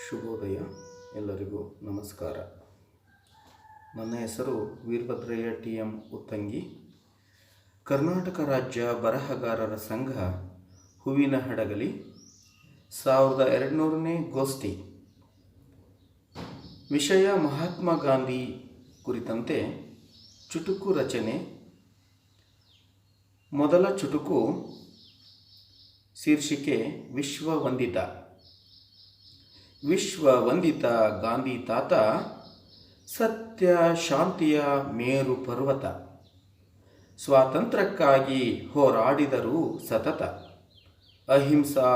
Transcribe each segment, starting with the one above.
ಶುಭೋದಯ. ಎಲ್ಲರಿಗೂ ನಮಸ್ಕಾರ. ನನ್ನ ಹೆಸರು ವೀರಭದ್ರಯ್ಯ TM ಉತ್ತಂಗಿ. ಕರ್ನಾಟಕ ರಾಜ್ಯ ಬರಹಗಾರರ ಸಂಘ ಹೂವಿನ ಹಡಗಲಿ 1200ನೇ ಗೋಷ್ಠಿ. ವಿಷಯ ಮಹಾತ್ಮ ಗಾಂಧಿ ಕುರಿತಂತೆ ಚುಟುಕು ರಚನೆ. ಮೊದಲ ಚುಟುಕು ಶೀರ್ಷಿಕೆ ವಿಶ್ವವಂದಿತ. ವಿಶ್ವವಂದಿತ ಗಾಂಧಿ ತಾತ, ಸತ್ಯ ಶಾಂತಿಯ ಮೇರು ಪರ್ವತ, ಸ್ವಾತಂತ್ರ್ಯಕ್ಕಾಗಿ ಹೋರಾಡಿದರು ಸತತ, ಅಹಿಂಸಾ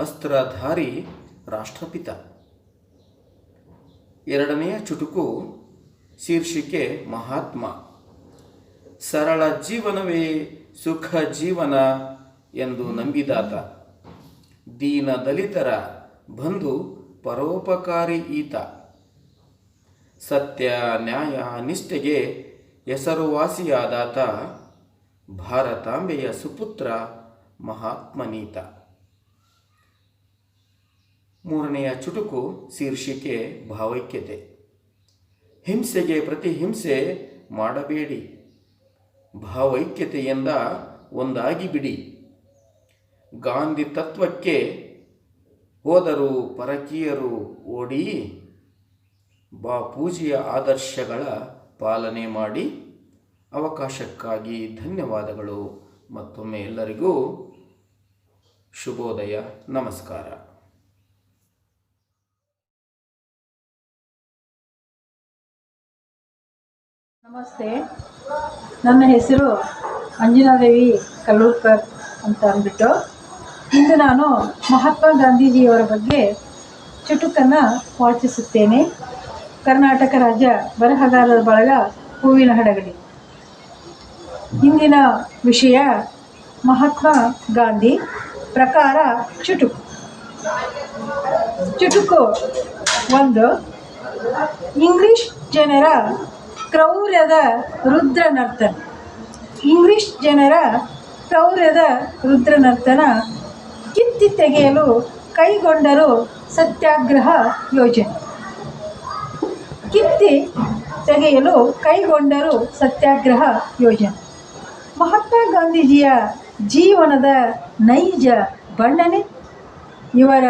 ಅಸ್ತ್ರಧಾರಿ ರಾಷ್ಟ್ರಪಿತ. ಎರಡನೆಯ ಚುಟುಕು ಶೀರ್ಷಿಕೆ ಮಹಾತ್ಮ. ಸರಳ ಜೀವನವೇ ಸುಖ ಜೀವನ ಎಂದು ನಂಬಿದಾತ, ದೀನ ದಲಿತರ ಬಂಧು ಪರೋಪಕಾರಿ ಈತ, ಸತ್ಯ ನ್ಯಾಯ ನಿಷ್ಠೆಗೆ ಹೆಸರುವಾಸಿಯಾದಾತ, ಭಾರತಾಂಬೆಯ ಸುಪುತ್ರ ಮಹಾತ್ಮನೀತ. ಮೂರನೆಯ ಚುಟುಕು ಶೀರ್ಷಿಕೆ ಭಾವೈಕ್ಯತೆ. ಹಿಂಸೆಗೆ ಪ್ರತಿಹಿಂಸೆ ಮಾಡಬೇಡಿ, ಭಾವೈಕ್ಯತೆಯಿಂದ ಒಂದಾಗಿ ಬಿಡಿ. ಗಾಂಧಿ ತತ್ವಕ್ಕೆ ಹೋದರು ಪರಕೀಯರು ಓಡಿ, ಬಾಪೂಜಿಯ ಆದರ್ಶಗಳ ಪಾಲನೆ ಮಾಡಿ. ಅವಕಾಶಕ್ಕಾಗಿ ಧನ್ಯವಾದಗಳು. ಮತ್ತೊಮ್ಮೆ ಎಲ್ಲರಿಗೂ ಶುಭೋದಯ. ನಮಸ್ಕಾರ. ನಮಸ್ತೆ. ನನ್ನ ಹೆಸರು ಅಂಜನಾದೇವಿ ಕಲ್ಲೂರ್ಕರ್ ಅಂತ ಅಂದ್ಬಿಟ್ಟು, ಇಂದು ನಾನು ಮಹಾತ್ಮ ಗಾಂಧೀಜಿಯವರ ಬಗ್ಗೆ ಚುಟುಕನ್ನು ವಾಚಿಸುತ್ತೇನೆ. ಕರ್ನಾಟಕ ರಾಜ್ಯ ಬರಹಗಾರರ ಬಳಗ ಹೂವಿನ ಹಡಗಲಿ. ಇಂದಿನ ವಿಷಯ ಮಹಾತ್ಮ ಗಾಂಧಿ. ಪ್ರಕಾರ ಚುಟುಕು. ಚುಟುಕು 1. ಇಂಗ್ಲಿಷ್ ಜನರ ಕ್ರೌರ್ಯದ ರುದ್ರನರ್ತನ. ಇಂಗ್ಲಿಷ್ ಜನರ ಕ್ರೌರ್ಯದ ರುದ್ರನರ್ತನ ಕಿತ್ತಿ ತೆಗೆಯಲು ಕೈಗೊಂಡರು ಸತ್ಯಾಗ್ರಹ ಯೋಜನೆ. ಕಿತ್ತಿ ತೆಗೆಯಲು ಕೈಗೊಂಡರು ಸತ್ಯಾಗ್ರಹ ಯೋಜನೆ. ಮಹಾತ್ಮ ಗಾಂಧೀಜಿಯ ಜೀವನದ ನೈಜ ಬಣ್ಣನೆ. ಇವರ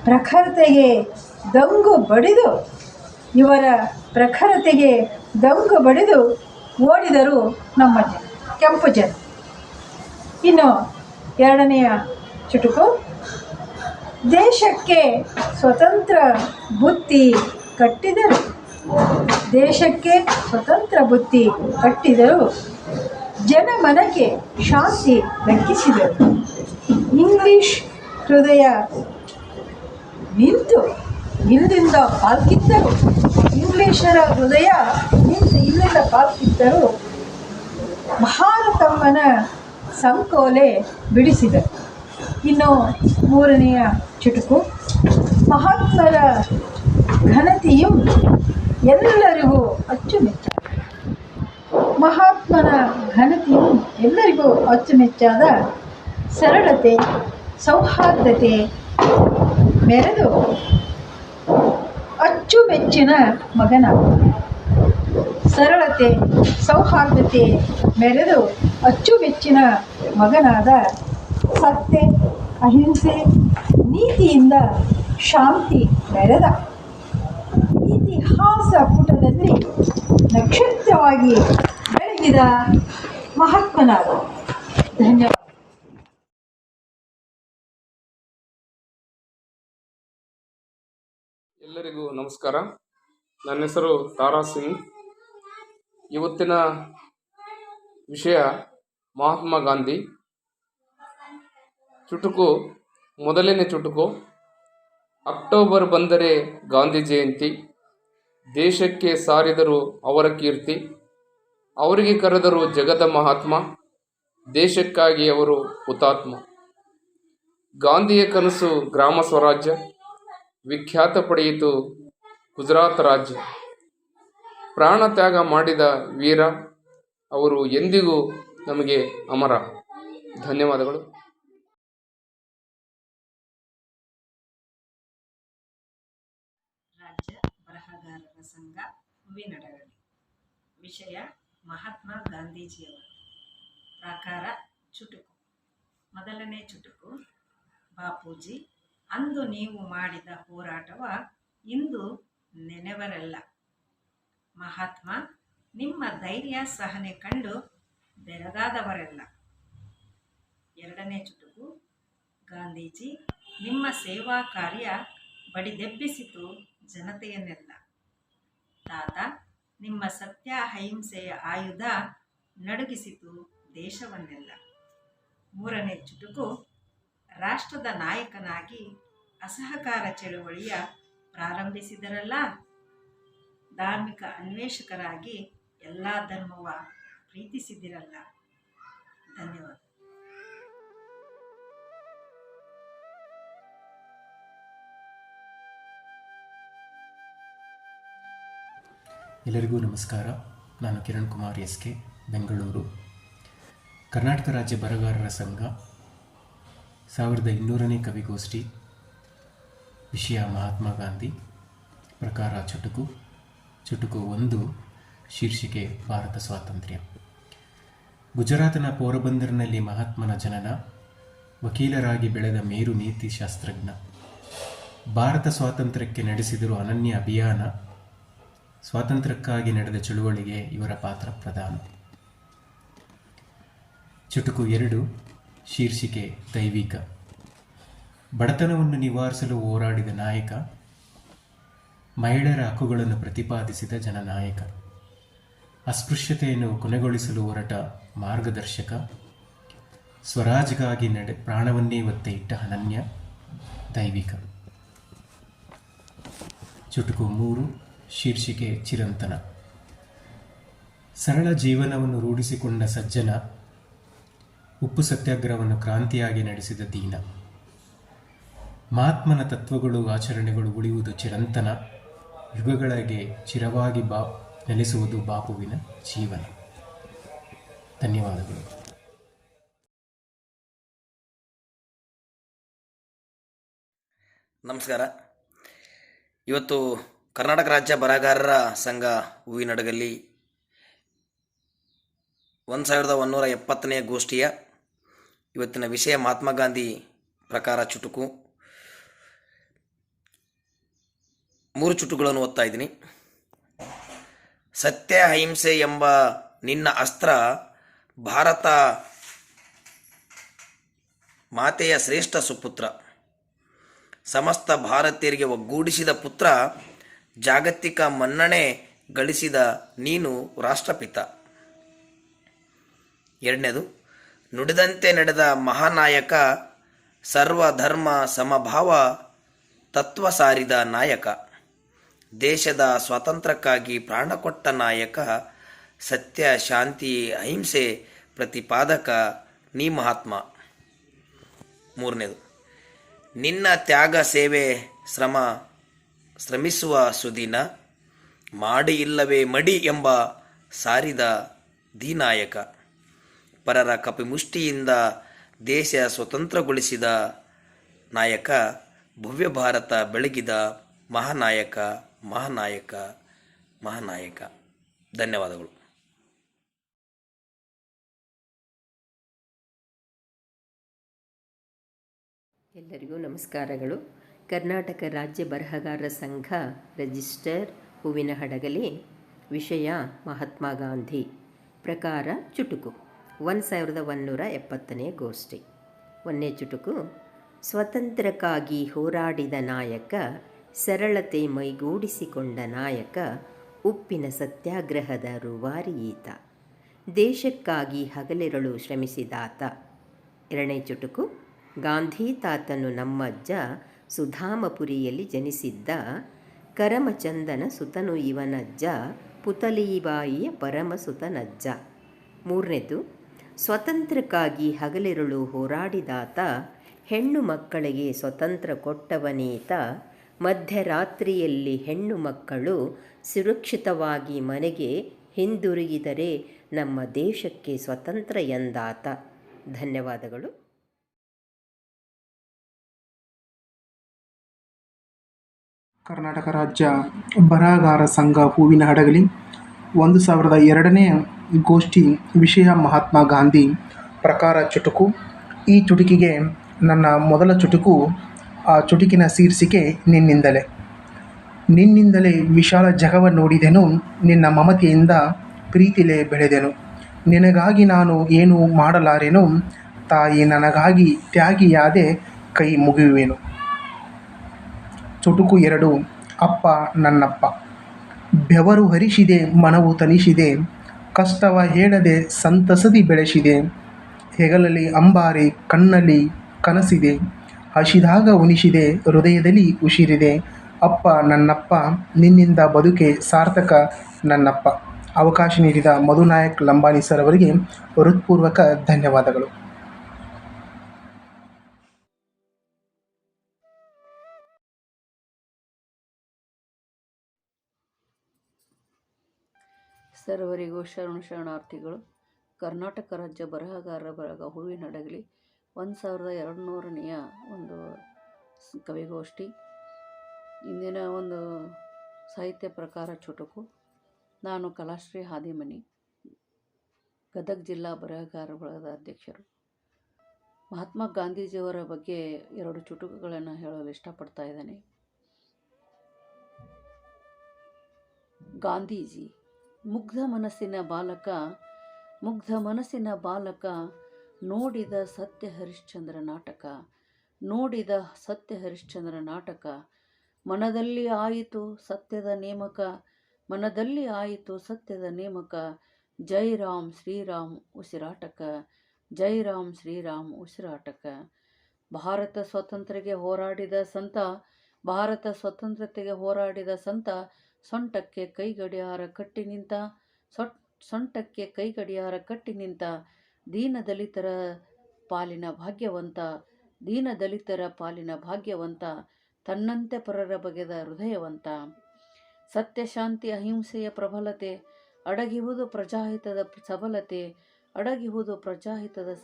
ಪ್ರಖರತೆಗೆ ದಂಗು ಬಡಿದು ಓಡಿದರು ನಮ್ಮ ಜನ, ಕೆಂಪು ಜನ. ಇನ್ನು ಎರಡನೆಯ ಚುಟುಕು. ದೇಶಕ್ಕೆ ಸ್ವತಂತ್ರ ಬುತ್ತಿ ಕಟ್ಟಿದರು. ದೇಶಕ್ಕೆ ಸ್ವತಂತ್ರ ಬುತ್ತಿ ಕಟ್ಟಿದರು. ಜನಮನಕ್ಕೆ ಶಾಂತಿ ದಕ್ಕಿಸಿದರು. ಇಂಗ್ಲಿಷ್ ಹೃದಯ ನಿಂತು ಇಲ್ಲಿಂದ ಪಾಲ್ಕಿದ್ದರು. ಇಂಗ್ಲಿಷರ ಹೃದಯ ನಿಂತು ಇಲ್ಲಿಂದ ಪಾಲ್ಕಿದ್ದರು. ಭಾರತಮ್ಮನ ಸಂಕೋಲೆ ಬಿಡಿಸಿದರು. ಇನ್ನು ಮೂರನೆಯ ಚುಟುಕು. ಮಹಾತ್ಮರ ಘನತೆಯು ಎಲ್ಲರಿಗೂ ಅಚ್ಚುಮೆಚ್ಚ. ಮಹಾತ್ಮನ ಘನತೆಯು ಎಲ್ಲರಿಗೂ ಅಚ್ಚುಮೆಚ್ಚಾದ. ಸರಳತೆ ಸೌಹಾರ್ದತೆ ಮೆರೆದು ಅಚ್ಚುಮೆಚ್ಚಿನ ಮಗನಾದ. ಸರಳತೆ ಸೌಹಾರ್ದತೆ ಮೆರೆದು ಅಚ್ಚುಮೆಚ್ಚಿನ ಮಗನಾದ. ಸತ್ಯ ಅಹಿಂಸೆ ನೀತಿಯಿಂದ ಶಾಂತಿ ಮೆರೆದ. ಇತಿಹಾಸ ಪುಟದಲ್ಲಿ ನಕ್ಷತ್ರವಾಗಿ ಬೆಳಗಿದ ಮಹಾತ್ಮನಾದ. ಧನ್ಯವಾದ. ಎಲ್ಲರಿಗೂ ನಮಸ್ಕಾರ. ನನ್ನ ಹೆಸರು ತಾರಾ ಸಿಂಗ್. ಇವತ್ತಿನ ವಿಷಯ ಮಹಾತ್ಮ ಗಾಂಧಿ. ಚುಟುಕು ಮೊದಲನೇ ಚುಟುಕು. ಅಕ್ಟೋಬರ್ ಬಂದರೆ ಗಾಂಧಿ ಜಯಂತಿ, ದೇಶಕ್ಕೆ ಸಾರಿದರು ಅವರ ಕೀರ್ತಿ, ಅವರಿಗೆ ಕರೆದರು ಜಗದ ಮಹಾತ್ಮ, ದೇಶಕ್ಕಾಗಿ ಅವರು ಹುತಾತ್ಮ. ಗಾಂಧಿಯ ಕನಸು ಗ್ರಾಮ ಸ್ವರಾಜ್ಯ, ವಿಖ್ಯಾತ ಪಡೆಯಿತು ಗುಜರಾತ್ ರಾಜ್ಯ. ಪ್ರಾಣ ತ್ಯಾಗ ಮಾಡಿದ ವೀರ, ಅವರು ಎಂದಿಗೂ ನಮಗೆ ಅಮರ. ಧನ್ಯವಾದಗಳು. ಹೂವಿನಡಗಲಿ. ವಿಷಯ ಮಹಾತ್ಮ ಗಾಂಧೀಜಿಯವರು. ಪ್ರಕಾರ ಚುಟುಕು. ಮೊದಲನೇ ಚುಟುಕು. ಬಾಪೂಜಿ, ಅಂದು ನೀವು ಮಾಡಿದ ಹೋರಾಟವ ಇಂದು ನೆನೆವರೆಲ್ಲ. ಮಹಾತ್ಮ, ನಿಮ್ಮ ಧೈರ್ಯ ಸಹನೆ ಕಂಡು ಬೆರಗಾದವರೆಲ್ಲ. ಎರಡನೇ ಚುಟುಕು. ಗಾಂಧೀಜಿ, ನಿಮ್ಮ ಸೇವಾ ಕಾರ್ಯ ಬಡಿದೆಬ್ಬಿಸಿತು ಜನತೆಯನ್ನೆಲ್ಲ. ತಾತ, ನಿಮ್ಮ ಸತ್ಯ ಅಹಿಂಸೆಯ ಆಯುಧ ನಡುಗಿಸಿತು ದೇಶವನ್ನೆಲ್ಲ. ಮೂರನೇ ಚುಟುಕು. ರಾಷ್ಟ್ರದ ನಾಯಕನಾಗಿ ಅಸಹಕಾರ ಚಳುವಳಿಯ ಪ್ರಾರಂಭಿಸಿದರಲ್ಲ. ಧಾರ್ಮಿಕ ಅನ್ವೇಷಕರಾಗಿ ಎಲ್ಲ ಧರ್ಮವ ಪ್ರೀತಿಸಿದಿರಲ್ಲ. ಧನ್ಯವಾದ. ಎಲ್ಲರಿಗೂ ನಮಸ್ಕಾರ. ನಾನು ಕಿರಣ್ ಕುಮಾರ್ SK, ಬೆಂಗಳೂರು. ಕರ್ನಾಟಕ ರಾಜ್ಯ ಬರಹಗಾರರ ಸಂಘ 1200ನೇ ಕವಿಗೋಷ್ಠಿ. ವಿಷಯ ಮಹಾತ್ಮ ಗಾಂಧಿ. ಪ್ರಕಾರ ಚುಟುಕು. ಚುಟುಕು 1. ಶೀರ್ಷಿಕೆ ಭಾರತ ಸ್ವಾತಂತ್ರ್ಯ. ಗುಜರಾತಿನ ಪೋರಬಂದರ್ನಲ್ಲಿ ಮಹಾತ್ಮನ ಜನನ. ವಕೀಲರಾಗಿ ಬೆಳೆದ ಮೇರು ನೀತಿಶಾಸ್ತ್ರಜ್ಞ. ಭಾರತ ಸ್ವಾತಂತ್ರ್ಯಕ್ಕೆ ನಡೆಸಿದರು ಅನನ್ಯ ಅಭಿಯಾನ. ಸ್ವಾತಂತ್ರ್ಯಕ್ಕಾಗಿ ನಡೆದ ಚಳುವಳಿಗೆ ಇವರ ಪಾತ್ರ ಪ್ರಧಾನ. ಚುಟುಕು 2. ಶೀರ್ಷಿಕೆ ದೈವಿಕ. ಬಡತನವನ್ನು ನಿವಾರಿಸಲು ಹೋರಾಡಿದ ನಾಯಕ. ಮಹಿಳೆಯರ ಹಕ್ಕುಗಳನ್ನು ಪ್ರತಿಪಾದಿಸಿದ ಜನನಾಯಕ. ಅಸ್ಪೃಶ್ಯತೆಯನ್ನು ಕೊನೆಗೊಳಿಸಲು ಹೊರಟ ಮಾರ್ಗದರ್ಶಕ. ಸ್ವರಾಜ್ಗಾಗಿ ಪ್ರಾಣವನ್ನೇ ಒತ್ತೆ ಇಟ್ಟ ಅನನ್ಯ ದೈವಿಕ. ಚುಟುಕು 3. ಶೀರ್ಷಿಕೆ ಚಿರಂತನ. ಸರಳ ಜೀವನವನ್ನು ರೂಢಿಸಿಕೊಂಡ ಸಜ್ಜನ. ಉಪ್ಪು ಸತ್ಯಾಗ್ರಹವನ್ನು ಕ್ರಾಂತಿಯಾಗಿ ನಡೆಸಿದ ದೀನ. ಮಹಾತ್ಮನ ತತ್ವಗಳು ಆಚರಣೆಗಳು ಉಳಿಯುವುದು ಚಿರಂತನ. ಯುಗಗಳಿಗೆ ಚಿರವಾಗಿ ನೆಲೆಸುವುದು ಬಾಪುವಿನ ಜೀವನ. ಧನ್ಯವಾದಗಳು. ನಮಸ್ಕಾರ. ಇವತ್ತು ಕರ್ನಾಟಕ ರಾಜ್ಯ ಬರಹಗಾರರ ಸಂಘ ಹೂವಿನಡಗಲ್ಲಿ 1170ನೇ ಗೋಷ್ಠಿಯ ಇವತ್ತಿನ ವಿಷಯ ಮಹಾತ್ಮ ಗಾಂಧಿ. ಪ್ರಕಾರ ಚುಟುಕು. 3 ಚುಟುಕುಗಳನ್ನು ಓದ್ತಾ ಇದ್ದೀನಿ. ಸತ್ಯ ಅಹಿಂಸೆ ಎಂಬ ನಿನ್ನ ಅಸ್ತ್ರ ಭಾರತ ಮಾತೆಯ ಶ್ರೇಷ್ಠ ಸುಪುತ್ರ. ಸಮಸ್ತ ಭಾರತೀಯರಿಗೆ ಒಗ್ಗೂಡಿಸಿದ ಪುತ್ರ. ಜಾಗತಿಕ ಮನ್ನಣೆ ಗಳಿಸಿದ ನೀನು ರಾಷ್ಟ್ರಪಿತ. 2ನೇದು. ನುಡಿದಂತೆ ನಡೆದ ಮಹಾನಾಯಕ. ಸರ್ವಧರ್ಮ ಸಮಭಾವ ತತ್ವ ಸಾರಿದ ನಾಯಕ. ದೇಶದ ಸ್ವಾತಂತ್ರ್ಯಕ್ಕಾಗಿ ಪ್ರಾಣ ಕೊಟ್ಟ ನಾಯಕ. ಸತ್ಯ ಶಾಂತಿ ಅಹಿಂಸೆ ಪ್ರತಿಪಾದಕ ನೀ ಮಹಾತ್ಮ. 3ನೇದು. ನಿನ್ನ ತ್ಯಾಗ ಸೇವೆ ಶ್ರಮಿಸುವ ಸುದಿನ. ಮಾಡಿ ಇಲ್ಲವೇ ಮಡಿ ಎಂಬ ಸಾರಿದ ಧೀನಾಯಕ. ಪರರ ಕಪಿಮುಷ್ಟಿಯಿಂದ ದೇಶ ಸ್ವತಂತ್ರಗೊಳಿಸಿದ ನಾಯಕ. ಭವ್ಯ ಭಾರತ ಬೆಳಗಿದ ಮಹಾನಾಯಕ ಮಹಾನಾಯಕ ಮಹಾನಾಯಕ. ಧನ್ಯವಾದಗಳು. ಎಲ್ಲರಿಗೂ ನಮಸ್ಕಾರಗಳು. ಕರ್ನಾಟಕ ರಾಜ್ಯ ಬರಹಗಾರರ ಸಂಘ ರಿಜಿಸ್ಟರ್ ಹೂವಿನ ಹಡಗಲಿ. ವಿಷಯ ಮಹಾತ್ಮ ಗಾಂಧಿ. ಪ್ರಕಾರ ಚುಟುಕು. 1170ನೇ ಗೋಷ್ಠಿ. 1ನೇ ಚುಟುಕು. ಸ್ವತಂತ್ರಕ್ಕಾಗಿ ಹೋರಾಡಿದ ನಾಯಕ. ಸರಳತೆ ಮೈಗೂಡಿಸಿಕೊಂಡ ನಾಯಕ. ಉಪ್ಪಿನ ಸತ್ಯಾಗ್ರಹದ ರೂವಾರಿ ಈತ. ದೇಶಕ್ಕಾಗಿ ಹಗಲಿರಳು ಶ್ರಮಿಸಿದಾತ. 2ನೇ ಚುಟುಕು. ಗಾಂಧಿ ತಾತನು ನಮ್ಮಜ್ಜ. ಸುಧಾಮಪುರಿಯಲ್ಲಿ ಜನಿಸಿದ್ದ. ಕರಮಚಂದನ ಸುತನು ಇವನಜ್ಜ. ಪುತಲೀಬಾಯಿಯ ಪರಮಸುತನಜ್ಜ. 3ನೇದು. ಸ್ವತಂತ್ರಕ್ಕಾಗಿ ಹಗಲಿರುಳು ಹೋರಾಡಿದಾತ. ಹೆಣ್ಣು ಮಕ್ಕಳಿಗೆ ಸ್ವತಂತ್ರ ಕೊಟ್ಟವನೀತ. ಮಧ್ಯರಾತ್ರಿಯಲ್ಲಿ ಹೆಣ್ಣು ಮಕ್ಕಳು ಸುರಕ್ಷಿತವಾಗಿ ಮನೆಗೆ ಹಿಂದಿರುಗಿದರೆ ನಮ್ಮ ದೇಶಕ್ಕೆ ಸ್ವತಂತ್ರ ಎಂದಾತ. ಧನ್ಯವಾದಗಳು. ಕರ್ನಾಟಕ ರಾಜ್ಯ ಬರಹಗಾರ ಸಂಘ ಹೂವಿನ ಹಡಗಲಿ 2002ನೇ ಗೋಷ್ಠಿ ವಿಷಯ ಮಹಾತ್ಮ ಗಾಂಧಿ ಪ್ರಕಾರ ಚುಟುಕು. ಈ ಚುಟುಕಿಗೆ ನನ್ನ ಮೊದಲ ಚುಟುಕು. ಆ ಚುಟುಕಿನ ಶೀರ್ಷಿಕೆ ನಿನ್ನಿಂದಲೇ. ನಿನ್ನಿಂದಲೇ ವಿಶಾಲ ಜಗವ ನೋಡಿದೆನು, ನಿನ್ನ ಮಮತೆಯಿಂದ ಪ್ರೀತಿಲೇ ಬೆಳೆದೆನು. ನಿನಗಾಗಿ ನಾನು ಏನು ಮಾಡಲಾರೆನು, ತಾಯಿ ನನಗಾಗಿ ತ್ಯಾಗಿಯಾದೆ, ಕೈ ಮುಗಿಯುವೆನು. ಚುಟುಕು 2. ಅಪ್ಪ ನನ್ನಪ್ಪ. ಬೆವರು ಹರಿಸಿದೆ, ಮನವು ತನಿಸಿದೆ, ಕಷ್ಟವ ಹೇಳದೆ ಸಂತಸದಿ ಬೆಳೆಸಿದೆ. ಹೆಗಲಲ್ಲಿ ಅಂಬಾರಿ, ಕಣ್ಣಲ್ಲಿ ಕನಸಿದೆ, ಹಸಿದಾಗ ಉಣಿಸಿದೆ, ಹೃದಯದಲ್ಲಿ ಉಸಿರಿದೆ. ಅಪ್ಪ ನನ್ನಪ್ಪ, ನಿನ್ನಿಂದ ಬದುಕೆ ಸಾರ್ಥಕ ನನ್ನಪ್ಪ. ಅವಕಾಶ ನೀಡಿದ ಮಧುನಾಯಕ್ ಲಂಬಾಣಿ ಸರ್ ಅವರಿಗೆ ಹೃತ್ಪೂರ್ವಕ ಧನ್ಯವಾದಗಳು. ಸರ್ವರಿಗೂ ಶರಣಾರ್ಥಿಗಳು. ಕರ್ನಾಟಕ ರಾಜ್ಯ ಬರಹಗಾರರ ಬಳಗ ಹೂವಿನ ಹಡಗಲಿ 1200ನೆಯ ಒಂದು ಕವಿಗೋಷ್ಠಿ. ಇಂದಿನ ಒಂದು ಸಾಹಿತ್ಯ ಪ್ರಕಾರ ಚುಟುಕು. ನಾನು ಕಲಾಶ್ರೀ ಹಾದಿಮನಿ, ಗದಗ ಜಿಲ್ಲಾ ಬರಹಗಾರರ ಬಳಗದ ಅಧ್ಯಕ್ಷರು. ಮಹಾತ್ಮ ಗಾಂಧೀಜಿಯವರ ಬಗ್ಗೆ 2 ಚುಟುಕುಗಳನ್ನು ಹೇಳಲು ಇಷ್ಟಪಡ್ತಾ ಇದ್ದೇನೆ. ಗಾಂಧೀಜಿ ಮುಗ್ಧ ಮನಸ್ಸಿನ ಬಾಲಕ ನೋಡಿದ ಸತ್ಯ ಹರಿಶ್ಚಂದ್ರ ನಾಟಕ. ಮನದಲ್ಲಿ ಆಯಿತು ಸತ್ಯದ ನೇಮಕ. ಜೈ ರಾಮ್ ಶ್ರೀರಾಮ್ ಉಸಿರಾಟಕ. ಭಾರತ ಸ್ವಾತಂತ್ರ್ಯಕ್ಕೆ ಹೋರಾಡಿದ ಸಂತ, ಸೊಂಟಕ್ಕೆ ಕೈಗಡಿಯಾರ ಕಟ್ಟಿ ನಿಂತ, ದೀನದಲಿತರ ಪಾಲಿನ ಭಾಗ್ಯವಂತ, ತನ್ನಂತೆ ಪರರ ಬಗೆದ ಹೃದಯವಂತ. ಸತ್ಯ ಶಾಂತಿ ಅಹಿಂಸೆಯ ಪ್ರಬಲತೆ, ಅಡಗಿಹುದು ಪ್ರಜಾಹಿತದ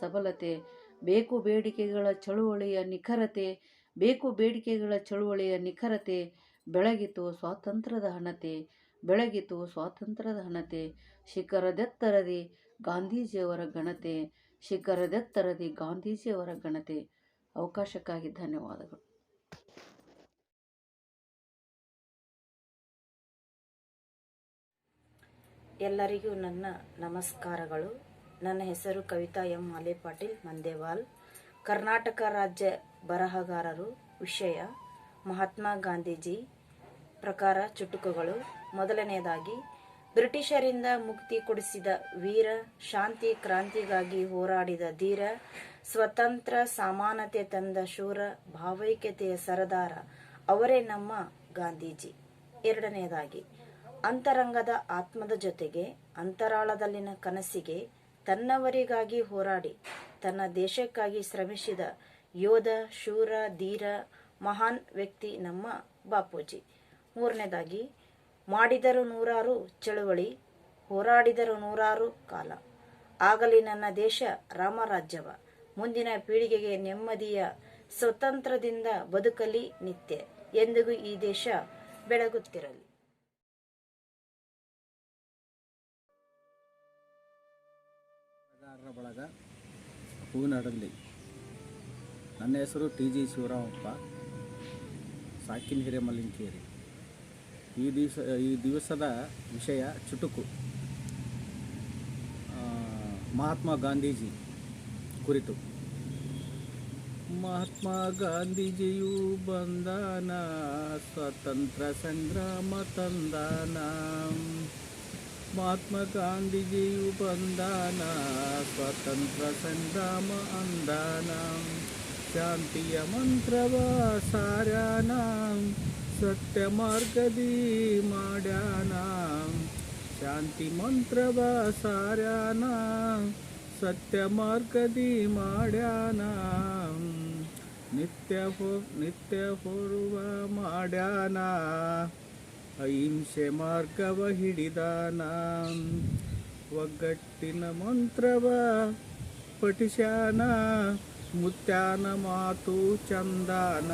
ಸಬಲತೆ. ಬೇಕು ಬೇಡಿಕೆಗಳ ನಿಖರತೆ, ಬೆಳಗಿತು ಸ್ವಾತಂತ್ರ್ಯದ ಹಣತೆ. ಶಿಖರದೆತ್ತರದಿ ಗಾಂಧೀಜಿಯವರ ಘನತೆ. ಅವಕಾಶಕ್ಕಾಗಿ ಧನ್ಯವಾದಗಳು. ಎಲ್ಲರಿಗೂ ನನ್ನ ನಮಸ್ಕಾರಗಳು. ನನ್ನ ಹೆಸರು ಕವಿತಾ ಎಂ ಮಾಲೇಪಾಟೀಲ್ ಮಂದೇವಾಲ್. ಕರ್ನಾಟಕ ರಾಜ್ಯ ಬರಹಗಾರರು. ವಿಷಯ ಮಹಾತ್ಮ ಗಾಂಧೀಜಿ. ಪ್ರಕಾರ ಚುಟುಕುಗಳು. ಮೊದಲನೆಯದಾಗಿ, ಬ್ರಿಟಿಷರಿಂದ ಮುಕ್ತಿ ಕೊಡಿಸಿದ ವೀರ, ಶಾಂತಿ ಕ್ರಾಂತಿಗಾಗಿ ಹೋರಾಡಿದ ಧೀರ, ಸ್ವತಂತ್ರ ಸಮಾನತೆ ತಂದ ಶೂರ, ಭಾವೈಕ್ಯತೆಯ ಸರದಾರ, ಅವರೇ ನಮ್ಮ ಗಾಂಧೀಜಿ. ಎರಡನೆಯದಾಗಿ, ಅಂತರಂಗದ ಆತ್ಮದ ಜೊತೆಗೆ ಅಂತರಾಳದಲ್ಲಿನ ಕನಸಿಗೆ ತನ್ನವರಿಗಾಗಿ ಹೋರಾಡಿ ತನ್ನ ದೇಶಕ್ಕಾಗಿ ಶ್ರಮಿಸಿದ ಯೋಧ, ಶೂರ, ಧೀರ, ಮಹಾನ್ ವ್ಯಕ್ತಿ ನಮ್ಮ ಬಾಪೂಜಿ. ಮೂರನೇದಾಗಿ, ಮಾಡಿದರು ನೂರಾರು ಚಳುವಳಿ, ಹೋರಾಡಿದರು ನೂರಾರು ಕಾಲ, ಆಗಲಿ ನನ್ನ ದೇಶ ರಾಮರಾಜ್ಯವ, ಮುಂದಿನ ಪೀಳಿಗೆಗೆ ನೆಮ್ಮದಿಯ ಸ್ವತಂತ್ರದಿಂದ ಬದುಕಲಿ ನಿತ್ಯ, ಎಂದಿಗೂ ಈ ದೇಶ ಬೆಳಗುತ್ತಿರಲಿ. ಬಳಗ ಹೂವಿನ ಹಡಗಲಿ. ನನ್ನ ಹೆಸರು TG ಶಿವರಾಮಪ್ಪ, ಸಾಕಿನ ಹಿರೇಮಲ್ಲಿಂಕೇರಿ. ಈ ದಿವಸದ ವಿಷಯ ಚುಟುಕು. ಮಹಾತ್ಮ ಗಾಂಧೀಜಿ ಕುರಿತು. ಮಹಾತ್ಮ ಗಾಂಧೀಜಿಯು ಬಂದಾನ, ಸ್ವತಂತ್ರ ಸಂಗ್ರಾಮ ತಂದಾನ. ಮಹಾತ್ಮ ಗಾಂಧೀಜಿಯು ಬಂದಾನ, ಸ್ವತಂತ್ರ ಸಂಗ್ರಾಮ ಅಂದಾನ. ಶಾಂತಿಯ ಮಂತ್ರವ ಸಾರ್ಯಾನ, ಸತ್ಯ ಮಾರ್ಗದಿ ಮಾಡ್ಯಾನ. ಶಾಂತಿ ಮಂತ್ರವ ಸಾರ್ಯಾನ, ಸತ್ಯ ಮಾರ್ಗದಿ ಮಾಡ್ಯಾನ. ನಿತ್ಯ ಹೊರುವ ಮಾಡ್ಯಾನ, ಅಹಿಂಸೆ ಮಾರ್ಗವ ಹಿಡಿದಾನ. ಒಗ್ಗಟ್ಟಿನ ಮಂತ್ರವ ಪಠಿಸ್ಯಾನ, ಮುತ್ಯಾನ ಮಾತು ಚಂದಾನ.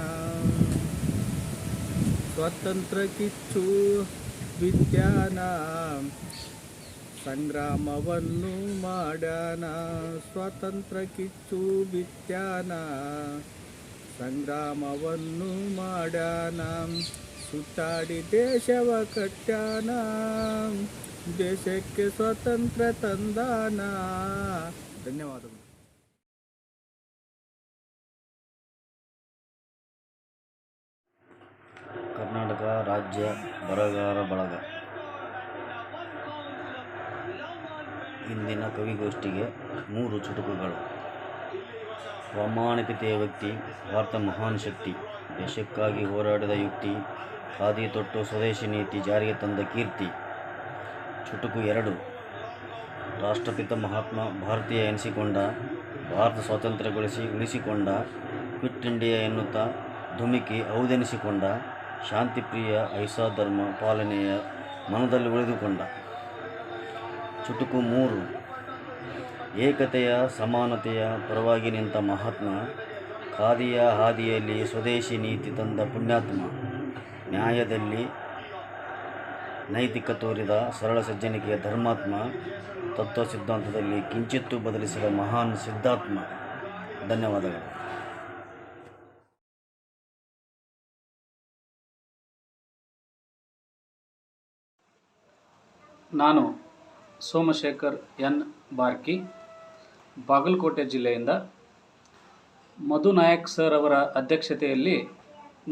ಸ್ವಾತಂತ್ರ್ಯ ಕಿಚ್ಚು ಬಿತ್ಯಾನ, ಸಂಗ್ರಾಮವನ್ನು ಮಾಡ್ಯಾನ. ಸ್ವಾತಂತ್ರ್ಯ ಕಿಚ್ಚು ಬಿತ್ಯಾನ, ಸಂಗ್ರಾಮವನ್ನು ಮಾಡ್ಯಾನ. ಸುತ್ತಾಡಿ ದೇಶವ ಕಟ್ಯಾನ, ದೇಶಕ್ಕೆ ಸ್ವಾತಂತ್ರ್ಯ ತಂದಾನ. ಧನ್ಯವಾದಗಳು. ಕರ್ನಾಟಕ ರಾಜ್ಯ ಬರಹಗಾರ ಬಳಗ ಇಂದಿನ ಕವಿಗೋಷ್ಠಿಗೆ 3 ಚುಟುಕುಗಳು. ಪ್ರಾಮಾಣಿಕತೆಯ ವ್ಯಕ್ತಿ, ಭಾರತ ಮಹಾನ್ ಶಕ್ತಿ, ದೇಶಕ್ಕಾಗಿ ಹೋರಾಡಿದ ಯುಕ್ತಿ, ಖಾದಿ ತೊಟ್ಟು ಸ್ವದೇಶಿ ನೀತಿ ಜಾರಿಗೆ ತಂದ ಕೀರ್ತಿ. ಚುಟುಕು 2, ರಾಷ್ಟ್ರಪಿತ ಮಹಾತ್ಮ ಭಾರತೀಯ ಎನಿಸಿಕೊಂಡ, ಭಾರತ ಸ್ವಾತಂತ್ರ್ಯಗೊಳಿಸಿ ಉಳಿಸಿಕೊಂಡ, ಕ್ವಿಟ್ ಇಂಡಿಯಾ ಎನ್ನುತ್ತಾ ಧುಮುಕಿ ಹೌದೆನಿಸಿಕೊಂಡ, ಶಾಂತಿಪ್ರಿಯ ಅಹಿಂಸಾ ಧರ್ಮ ಪಾಲನೆಯ ಮನದಲ್ಲಿ ಉಳಿದುಕೊಂಡ. ಚುಟುಕು 3, ಏಕತೆಯ ಸಮಾನತೆಯ ಪರವಾಗಿ ನಿಂತ ಮಹಾತ್ಮ, ಖಾದಿಯ ಹಾದಿಯಲ್ಲಿ ಸ್ವದೇಶಿ ನೀತಿ ತಂದ ಪುಣ್ಯಾತ್ಮ, ನ್ಯಾಯದಲ್ಲಿ ನೈತಿಕ ತೋರಿದ ಸರಳ ಸಜ್ಜನಿಕೆಯ ಧರ್ಮಾತ್ಮ, ತತ್ವ ಸಿದ್ಧಾಂತದಲ್ಲಿ ಕಿಂಚಿತ್ತೂ ಬದಲಿಸಿದ ಮಹಾನ್ ಸಿದ್ಧಾತ್ಮ. ಧನ್ಯವಾದಗಳು. ನಾನು ಸೋಮಶೇಖರ್ ಎನ್ ಬಾರ್ಕಿ, ಬಾಗಲಕೋಟೆ ಜಿಲ್ಲೆಯಿಂದ. ಮಧು ನಾಯಕ್ ಸರ್ ಅವರ ಅಧ್ಯಕ್ಷತೆಯಲ್ಲಿ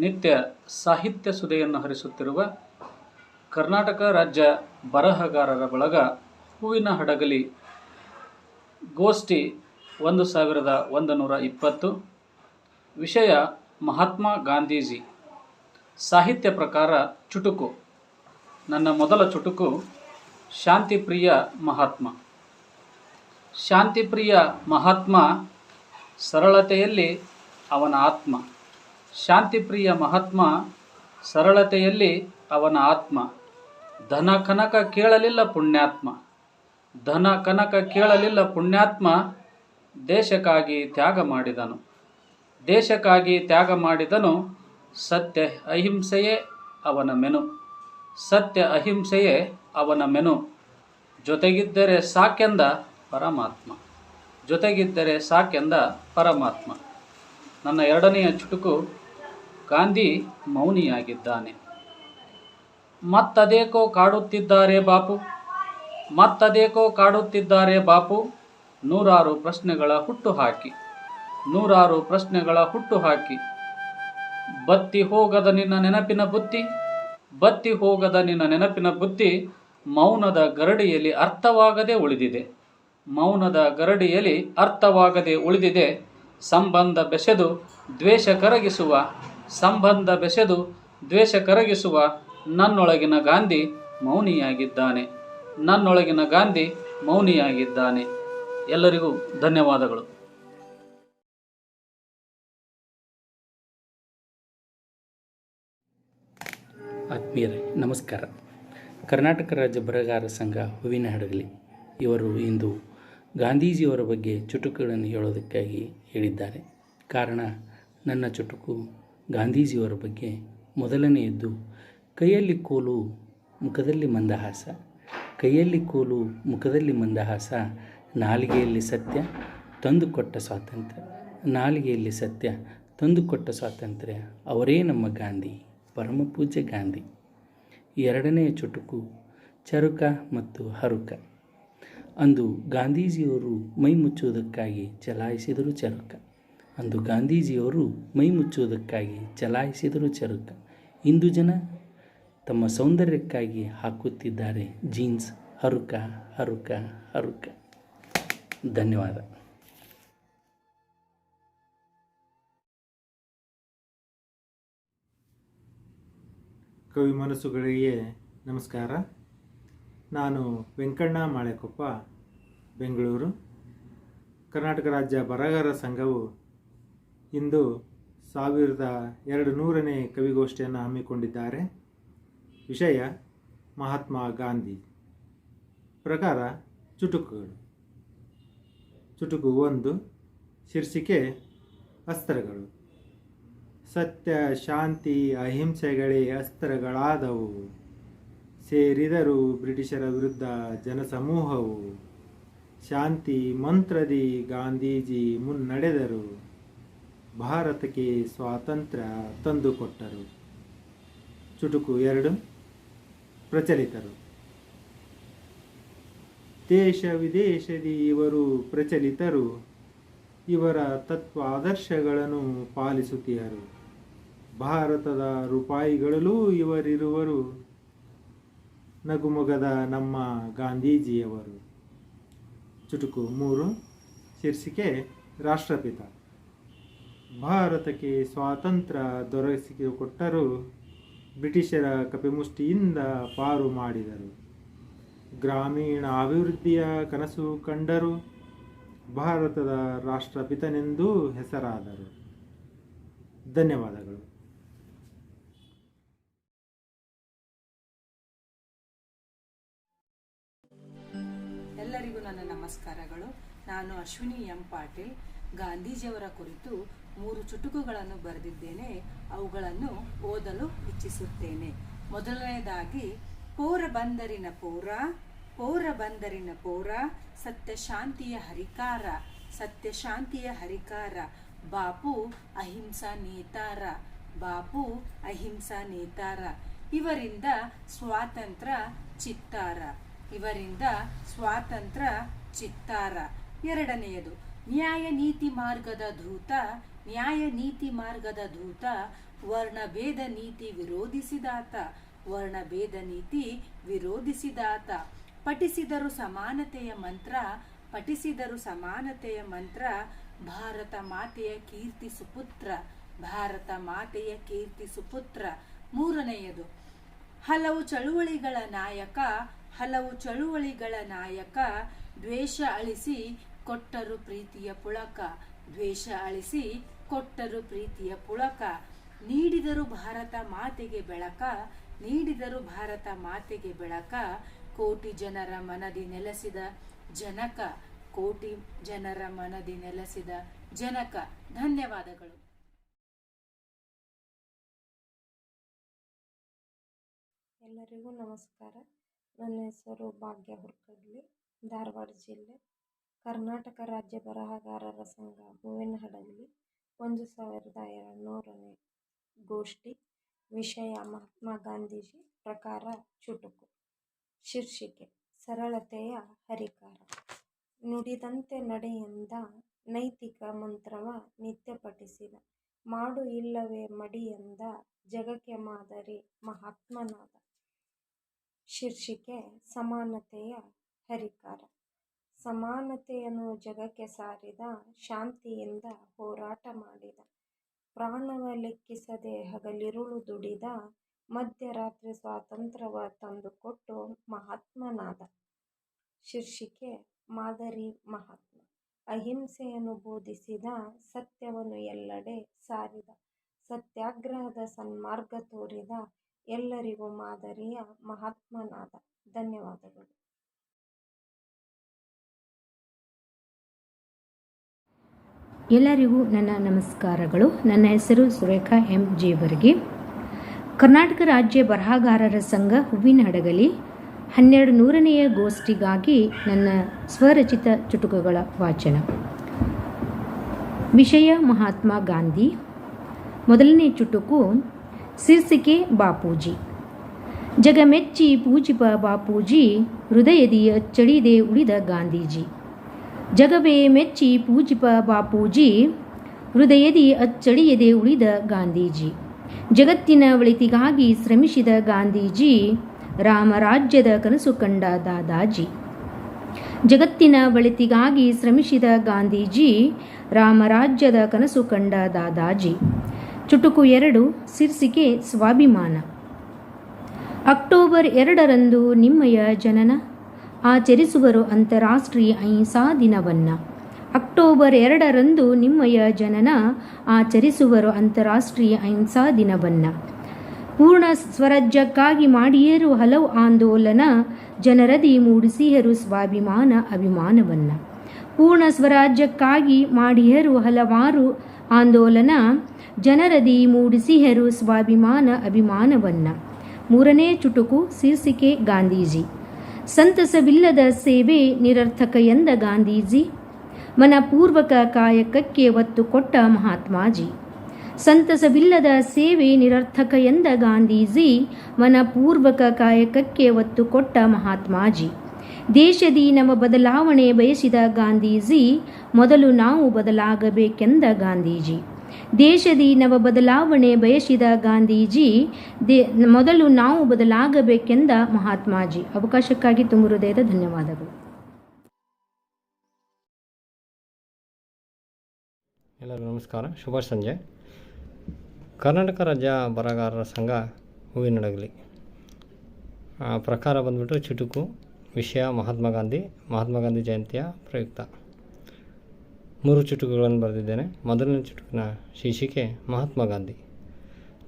ನಿತ್ಯ ಸಾಹಿತ್ಯ ಸುಧೆಯನ್ನು ಹರಿಸುತ್ತಿರುವ ಕರ್ನಾಟಕ ರಾಜ್ಯ ಬರಹಗಾರರ ಬಳಗ ಹೂವಿನ ಹಡಗಲಿ ಗೋಷ್ಠಿ 1120. ವಿಷಯ ಮಹಾತ್ಮ ಗಾಂಧೀಜಿ. ಸಾಹಿತ್ಯ ಪ್ರಕಾರ ಚುಟುಕು. ನನ್ನ ಮೊದಲ ಚುಟುಕು ಶಾಂತಿಪ್ರಿಯ ಮಹಾತ್ಮ. ಶಾಂತಿಪ್ರಿಯ ಮಹಾತ್ಮ, ಸರಳತೆಯಲ್ಲಿ ಅವನ ಆತ್ಮ. ಶಾಂತಿಪ್ರಿಯ ಮಹಾತ್ಮ, ಸರಳತೆಯಲ್ಲಿ ಅವನ ಆತ್ಮ. ಧನ ಕನಕ ಕೇಳಲಿಲ್ಲ ಪುಣ್ಯಾತ್ಮ, ಧನ ಕನಕ ಕೇಳಲಿಲ್ಲ ಪುಣ್ಯಾತ್ಮ. ದೇಶಕ್ಕಾಗಿ ತ್ಯಾಗ ಮಾಡಿದನು, ದೇಶಕ್ಕಾಗಿ ತ್ಯಾಗ ಮಾಡಿದನು. ಸತ್ಯ ಅಹಿಂಸೆಯೇ ಅವನ ಮೆನು, ಸತ್ಯ ಅಹಿಂಸೆಯೇ ಅವನ ಮೆನು. ಜೊತೆಗಿದ್ದರೆ ಸಾಕೆಂದ ಪರಮಾತ್ಮ, ಜೊತೆಗಿದ್ದರೆ ಸಾಕೆಂದ ಪರಮಾತ್ಮ. ನನ್ನ ಎರಡನೆಯ ಚುಟುಕು ಗಾಂಧಿ ಮೌನಿಯಾಗಿದ್ದಾನೆ. ಮತ್ತದೇಕೋ ಕಾಡುತ್ತಿದ್ದಾರೆ ಬಾಪು, ಮತ್ತದೇಕೋ ಕಾಡುತ್ತಿದ್ದಾರೆ ಬಾಪು. ನೂರಾರು ಪ್ರಶ್ನೆಗಳ ಹುಟ್ಟು ಹಾಕಿ, ನೂರಾರು ಪ್ರಶ್ನೆಗಳ ಹುಟ್ಟು ಹಾಕಿ. ಬತ್ತಿ ಹೋಗದ ನಿನ್ನ ನೆನಪಿನ ಬುತ್ತಿ, ಬತ್ತಿ ಹೋಗದ ನಿನ್ನ ನೆನಪಿನ ಬುತ್ತಿ. ಮೌನದ ಗರಡಿಯಲ್ಲಿ ಅರ್ಥವಾಗದೆ ಉಳಿದಿದೆ, ಮೌನದ ಗರಡಿಯಲ್ಲಿ ಅರ್ಥವಾಗದೆ ಉಳಿದಿದೆ. ಸಂಬಂಧ ಬೆಸೆದು ದ್ವೇಷ ಕರಗಿಸುವ, ಸಂಬಂಧ ಬೆಸೆದು ದ್ವೇಷ ಕರಗಿಸುವ. ನನ್ನೊಳಗಿನ ಗಾಂಧಿ ಮೌನಿಯಾಗಿದ್ದಾನೆ, ನನ್ನೊಳಗಿನ ಗಾಂಧಿ ಮೌನಿಯಾಗಿದ್ದಾನೆ. ಎಲ್ಲರಿಗೂ ಧನ್ಯವಾದಗಳು. ಆತ್ಮೀಯರೇ ನಮಸ್ಕಾರ. ಕರ್ನಾಟಕ ರಾಜ್ಯ ಬರಹಗಾರರ ಸಂಘ ಹೂವಿನ ಹಡಗಲಿ ಇವರು ಇಂದು ಗಾಂಧೀಜಿಯವರ ಬಗ್ಗೆ ಚುಟುಕುಗಳನ್ನು ಹೇಳೋದಕ್ಕಾಗಿ ಹೇಳಿದ್ದಾರೆ. ಕಾರಣ, ನನ್ನ ಚುಟುಕು ಗಾಂಧೀಜಿಯವರ ಬಗ್ಗೆ. ಮೊದಲನೆಯದ್ದು, ಕೈಯಲ್ಲಿ ಕೋಲು ಮುಖದಲ್ಲಿ ಮಂದಹಾಸ, ಕೈಯಲ್ಲಿ ಕೋಲು ಮುಖದಲ್ಲಿ ಮಂದಹಾಸ. ನಾಲಿಗೆಯಲ್ಲಿ ಸತ್ಯ ತಂದುಕೊಟ್ಟ ಸ್ವಾತಂತ್ರ್ಯ, ನಾಲಿಗೆಯಲ್ಲಿ ಸತ್ಯ ತಂದುಕೊಟ್ಟ ಸ್ವಾತಂತ್ರ್ಯ. ಅವರೇ ನಮ್ಮ ಗಾಂಧಿ, ಪರಮ ಪೂಜ್ಯ ಗಾಂಧಿ. ಎರಡನೆಯ ಚುಟುಕು ಚರುಕ ಮತ್ತು ಹರುಕ. ಅಂದು ಗಾಂಧೀಜಿಯವರು ಮೈ ಮುಚ್ಚುವುದಕ್ಕಾಗಿ ಚಲಾಯಿಸಿದರು ಚರುಕ, ಅಂದು ಗಾಂಧೀಜಿಯವರು ಮೈ ಮುಚ್ಚುವುದಕ್ಕಾಗಿ ಚಲಾಯಿಸಿದರು ಚರುಕ. ಇಂದು ಜನ ತಮ್ಮ ಸೌಂದರ್ಯಕ್ಕಾಗಿ ಹಾಕುತ್ತಿದ್ದಾರೆ ಜೀನ್ಸ್. ಹರುಕ ಹರುಕ ಹರುಕ. ಧನ್ಯವಾದ. ಕವಿ ಮನಸ್ಸುಗಳಿಗೆ ನಮಸ್ಕಾರ. ನಾನು ವೆಂಕಣ್ಣ ಮಾಳೆಕೊಪ್ಪ, ಬೆಂಗಳೂರು. ಕರ್ನಾಟಕ ರಾಜ್ಯ ಬರಹಗಾರರ ಸಂಘವು ಇಂದು 1200ನೇ ಕವಿಗೋಷ್ಠಿಯನ್ನು ಹಮ್ಮಿಕೊಂಡಿದ್ದಾರೆ. ವಿಷಯ ಮಹಾತ್ಮ ಗಾಂಧಿ. ಪ್ರಕಾರ ಚುಟುಕುಗಳು. ಚುಟುಕು 1, ಶೀರ್ಷಿಕೆ ಅಸ್ತ್ರಗಳು. ಸತ್ಯ ಶಾಂತಿ ಅಹಿಂಸೆಗಳೇ ಅಸ್ತ್ರಗಳಾದವು. ಸೇರಿದರು ಬ್ರಿಟಿಷರ ವಿರುದ್ಧ ಜನಸಮೂಹವು. ಶಾಂತಿ ಮಂತ್ರದಿ ಗಾಂಧೀಜಿ ಮುನ್ನಡೆದರು. ಭಾರತಕ್ಕೆ ಸ್ವಾತಂತ್ರ್ಯ ತಂದುಕೊಟ್ಟರು. ಚುಟುಕು 2. ಪ್ರಚಲಿತರು. ದೇಶ ವಿದೇಶದಿ ಇವರು ಪ್ರಚಲಿತರು. ಇವರ ತತ್ವ ಆದರ್ಶಗಳನ್ನು ಪಾಲಿಸುತ್ತೀಯರು. ಭಾರತದ ರೂಪಾಯಿಗಳಲ್ಲೂ ಇವರಿರುವರು. ನಗುಮೊಗದ ನಮ್ಮ ಗಾಂಧೀಜಿಯವರು. ಚುಟುಕು 3. ಶೀರ್ಷಿಕೆ ರಾಷ್ಟ್ರಪಿತ. ಭಾರತಕ್ಕೆ ಸ್ವಾತಂತ್ರ್ಯ ದೊರಕಿಸಿಕೊಟ್ಟರು. ಬ್ರಿಟಿಷರ ಕಪಿಮುಷ್ಟಿಯಿಂದ ಪಾರು ಮಾಡಿದರು. ಗ್ರಾಮೀಣ ಅಭಿವೃದ್ಧಿಯ ಕನಸು ಕಂಡರು. ಭಾರತದ ರಾಷ್ಟ್ರಪಿತನೆಂದೂ ಹೆಸರಾದರು. ಧನ್ಯವಾದಗಳು. ಎಲ್ಲರಿಗೂ ನನ್ನ ನಮಸ್ಕಾರಗಳು. ನಾನು ಅಶ್ವಿನಿ ಎಂ ಪಾಟೀಲ್. ಗಾಂಧೀಜಿಯವರ ಕುರಿತು 3 ಚುಟುಕುಗಳನ್ನು ಬರೆದಿದ್ದೇನೆ. ಅವುಗಳನ್ನು ಓದಲು ಇಚ್ಛಿಸುತ್ತೇನೆ. ಮೊದಲನೆಯದಾಗಿ, ಪೋರಬಂದರಿನ ಪೋರ, ಪೋರಬಂದರಿನ ಪೋರ, ಸತ್ಯ ಶಾಂತಿಯ ಹರಿಕಾರ, ಸತ್ಯ ಶಾಂತಿಯ ಹರಿಕಾರ, ಬಾಪು ಅಹಿಂಸಾ ನೇತಾರ, ಬಾಪು ಅಹಿಂಸಾ ನೇತಾರ. ಇವರಿಂದ ಸ್ವಾತಂತ್ರ್ಯ ಚಿತ್ತಾರ, ಇವರಿಂದ ಸ್ವಾತಂತ್ರ್ಯ ಚಿತ್ತಾರ. ಎರಡನೆಯದು, ನ್ಯಾಯ ನೀತಿ ಮಾರ್ಗದ ಧೂತ, ನ್ಯಾಯ ನೀತಿ ಮಾರ್ಗದ ಧೂತ, ವರ್ಣಭೇದ ನೀತಿ ವಿರೋಧಿಸಿದಾತ, ವರ್ಣಭೇದ ನೀತಿ ವಿರೋಧಿಸಿದಾತ. ಪಠಿಸಿದರು ಸಮಾನತೆಯ ಮಂತ್ರ, ಪಠಿಸಿದರು ಸಮಾನತೆಯ ಮಂತ್ರ, ಭಾರತ ಮಾತೆಯ ಕೀರ್ತಿ ಸುಪುತ್ರ, ಭಾರತ ಮಾತೆಯ ಕೀರ್ತಿ ಸುಪುತ್ರ. ಮೂರನೆಯದು, ಹಲವು ಚಳುವಳಿಗಳ ನಾಯಕ, ಹಲವು ಚಳುವಳಿಗಳ ನಾಯಕ, ದ್ವೇಷ ಅಳಿಸಿ ಕೊಟ್ಟರು ಪ್ರೀತಿಯ ಪುಳಕ, ದ್ವೇಷ ಅಳಿಸಿ ಕೊಟ್ಟರು ಪ್ರೀತಿಯ ಪುಳಕ. ನೀಡಿದರು ಭಾರತ ಮಾತೆಗೆ ಬೆಳಕ, ನೀಡಿದರು ಭಾರತ ಮಾತೆಗೆ ಬೆಳಕ, ಕೋಟಿ ಜನರ ಮನದಿ ನೆಲೆಸಿದ ಜನಕ, ಕೋಟಿ ಜನರ ಮನದಿ ನೆಲೆಸಿದ ಜನಕ. ಧನ್ಯವಾದಗಳು. ಎಲ್ಲರಿಗೂ ನಮಸ್ಕಾರ. ನನ್ನ ಹೆಸರು ಭಾಗ್ಯ ಹುರ್ಕಡ್ಲಿ, ಧಾರವಾಡ ಜಿಲ್ಲೆ. ಕರ್ನಾಟಕ ರಾಜ್ಯ ಬರಹಗಾರರ ಸಂಘ ಹೂವಿನಹಡಗಲಿ 1200ನೇ ಗೋಷ್ಠಿ. ವಿಷಯ ಮಹಾತ್ಮ ಗಾಂಧೀಜಿ. ಪ್ರಕಾರ ಚುಟುಕು. ಶೀರ್ಷಿಕೆ ಸರಳತೆಯ ಹರಿಕಾರ. ನುಡಿದಂತೆ ನಡೆಯಿಂದ ನೈತಿಕ ಮಂತ್ರವ ನಿತ್ಯ ಪಠಿಸಿದ, ಮಾಡು ಇಲ್ಲವೇ ಮಡಿಯಂದ, ಜಗಕ್ಕೆ ಮಾದರಿ ಮಹಾತ್ಮನಾದ. ಶೀರ್ಷಿಕೆ ಸಮಾನತೆಯ ಹರಿಕಾರ. ಸಮಾನತೆಯನ್ನು ಜಗಕ್ಕೆ ಸಾರಿದ, ಶಾಂತಿಯಿಂದ ಹೋರಾಟ ಮಾಡಿದ, ಪ್ರಾಣವ ಲೆಕ್ಕಿಸದೆ ಹಗಲಿರುಳು ದುಡಿದ, ಮಧ್ಯರಾತ್ರಿ ಸ್ವಾತಂತ್ರ್ಯವ ತಂದುಕೊಟ್ಟು ಮಹಾತ್ಮನಾದ. ಶೀರ್ಷಿಕೆ ಮಾದರಿ ಮಹಾತ್ಮ. ಅಹಿಂಸೆಯನ್ನು ಬೋಧಿಸಿದ, ಸತ್ಯವನ್ನು ಎಲ್ಲೆಡೆ ಸಾರಿದ, ಸತ್ಯಾಗ್ರಹದ ಸನ್ಮಾರ್ಗ ತೋರಿದ, ಎಲ್ಲರಿಗೂ ಮಾದರಿಯ ಮಹಾತ್ಮನಾದ. ಧನ್ಯವಾದಗಳು. ಎಲ್ಲರಿಗೂ ನನ್ನ ನಮಸ್ಕಾರಗಳು. ನನ್ನ ಹೆಸರು ಸುರೇಖಾ ಎಂ ಜೇವರ್ಗಿ. ಕರ್ನಾಟಕ ರಾಜ್ಯ ಬರಹಗಾರರ ಸಂಘ ಹೂವಿನಹಡಗಲಿ 1200ನೆಯ ಗೋಷ್ಠಿಗಾಗಿ ನನ್ನ ಸ್ವರಚಿತ ಚುಟುಕುಗಳ ವಾಚನ. ವಿಷಯ ಮಹಾತ್ಮ ಗಾಂಧಿ. ಮೊದಲನೇ ಚುಟುಕು. ಶೀರ್ಷಿಕೆ ಬಾಪೂಜಿ. ಜಗಮೆಚ್ಚಿ ಪೂಜಿಪ ಬಾಪೂಜಿ, ಹೃದಯದಿ ಅಚ್ಚಳಿದೆ ಉಳಿದ ಗಾಂಧೀಜಿ. ಜಗವೇ ಮೆಚ್ಚಿ ಪೂಜಿಪ ಬಾಪೂಜಿ, ಹೃದಯದಿ ಅಚ್ಚಳಿಯದೆ ಉಳಿದ ಗಾಂಧೀಜಿ. ಜಗತ್ತಿನ ಒಳಿತಿಗಾಗಿ ಶ್ರಮಿಸಿದ ಗಾಂಧೀಜಿ, ರಾಮರಾಜ್ಯದ ಕನಸು ಕಂಡ ದಾದಾಜಿ. ಜಗತ್ತಿನ ಒಳಿತಿಗಾಗಿ ಶ್ರಮಿಸಿದ ಗಾಂಧೀಜಿ, ರಾಮರಾಜ್ಯದ ಕನಸು ಕಂಡ ದಾದಾಜಿ. ಚುಟುಕು 2. ಶೀರ್ಷಿಕೆ ಸ್ವಾಭಿಮಾನ. ಅಕ್ಟೋಬರ್ 2ರಂದು ನಿಮ್ಮಯ ಜನನ, ಆಚರಿಸುವರು ಅಂತಾರಾಷ್ಟ್ರೀಯ ಅಹಿಂಸಾ ದಿನವನ್ನು. ಅಕ್ಟೋಬರ್ 2ರಂದು ನಿಮ್ಮಯ ಜನನ, ಆಚರಿಸುವರು ಅಂತಾರಾಷ್ಟ್ರೀಯ ಅಹಿಂಸಾ ದಿನವನ್ನು. ಪೂರ್ಣ ಸ್ವರಾಜ್ಯಕ್ಕಾಗಿ ಮಾಡಿಯರು ಹಲವು ಆಂದೋಲನ, ಜನರದಿ ಮೂಡಿಸಿಯರು ಸ್ವಾಭಿಮಾನ ಅಭಿಮಾನವನ್ನು. ಪೂರ್ಣ ಸ್ವರಾಜ್ಯಕ್ಕಾಗಿ ಮಾಡಿಯರು ಹಲವಾರು ಆಂದೋಲನ, ಜನರದಿ ಮೂಡಿಸಿಹರು ಸ್ವಾಭಿಮಾನ ಅಭಿಮಾನವನ್ನ. ಮೂರನೇ ಚುಟುಕು ಶೀರ್ಷಿಕೆ ಗಾಂಧೀಜಿ. ಸಂತಸವಿಲ್ಲದ ಸೇವೆ ನಿರರ್ಥಕ ಎಂದ ಗಾಂಧೀಜಿ, ಮನಪೂರ್ವಕ ಕಾಯಕಕ್ಕೆ ಒತ್ತು ಕೊಟ್ಟ ಮಹಾತ್ಮಾಜಿ. ಸಂತಸವಿಲ್ಲದ ಸೇವೆ ನಿರರ್ಥಕ ಎಂದ ಗಾಂಧೀಜಿ, ಮನಪೂರ್ವಕ ಕಾಯಕಕ್ಕೆ ಒತ್ತು ಕೊಟ್ಟ ಮಹಾತ್ಮಾಜಿ. ದೇಶದಿ ನವ ಬದಲಾವಣೆ ಬಯಸಿದ ಗಾಂಧೀಜಿ, ಮೊದಲು ನಾವು ಬದಲಾಗಬೇಕೆಂದ ಗಾಂಧೀಜಿ. ದೇಶದಿ ನವ ಬದಲಾವಣೆ ಬಯಸಿದ ಗಾಂಧೀಜಿ, ಮೊದಲು ನಾವು ಬದಲಾಗಬೇಕೆಂದ ಮಹಾತ್ಮಾಜಿ. ಅವಕಾಶಕ್ಕಾಗಿ ತುಂಬ ಹೃದಯದ ಧನ್ಯವಾದಗಳು. ಎಲ್ಲರಿಗೂ ನಮಸ್ಕಾರ, ಶುಭ ಸಂಜೆ. ಕರ್ನಾಟಕ ರಾಜ್ಯ ಬರಹಗಾರರ ಸಂಘ ಹೂವಿನಡಗಲಿ ಪ್ರಕಾರ ಬಂದ್ಬಿಟ್ಟು ಚುಟುಕು. ವಿಷಯ ಮಹಾತ್ಮ ಗಾಂಧಿ ಜಯಂತಿಯ ಪ್ರಯುಕ್ತ 3 ಚುಟುಕುಗಳನ್ನು ಬರೆದಿದ್ದೇನೆ. ಮೊದಲನೇ ಚುಟುಕಿನ ಶೀರ್ಷಿಕೆ ಮಹಾತ್ಮ ಗಾಂಧಿ.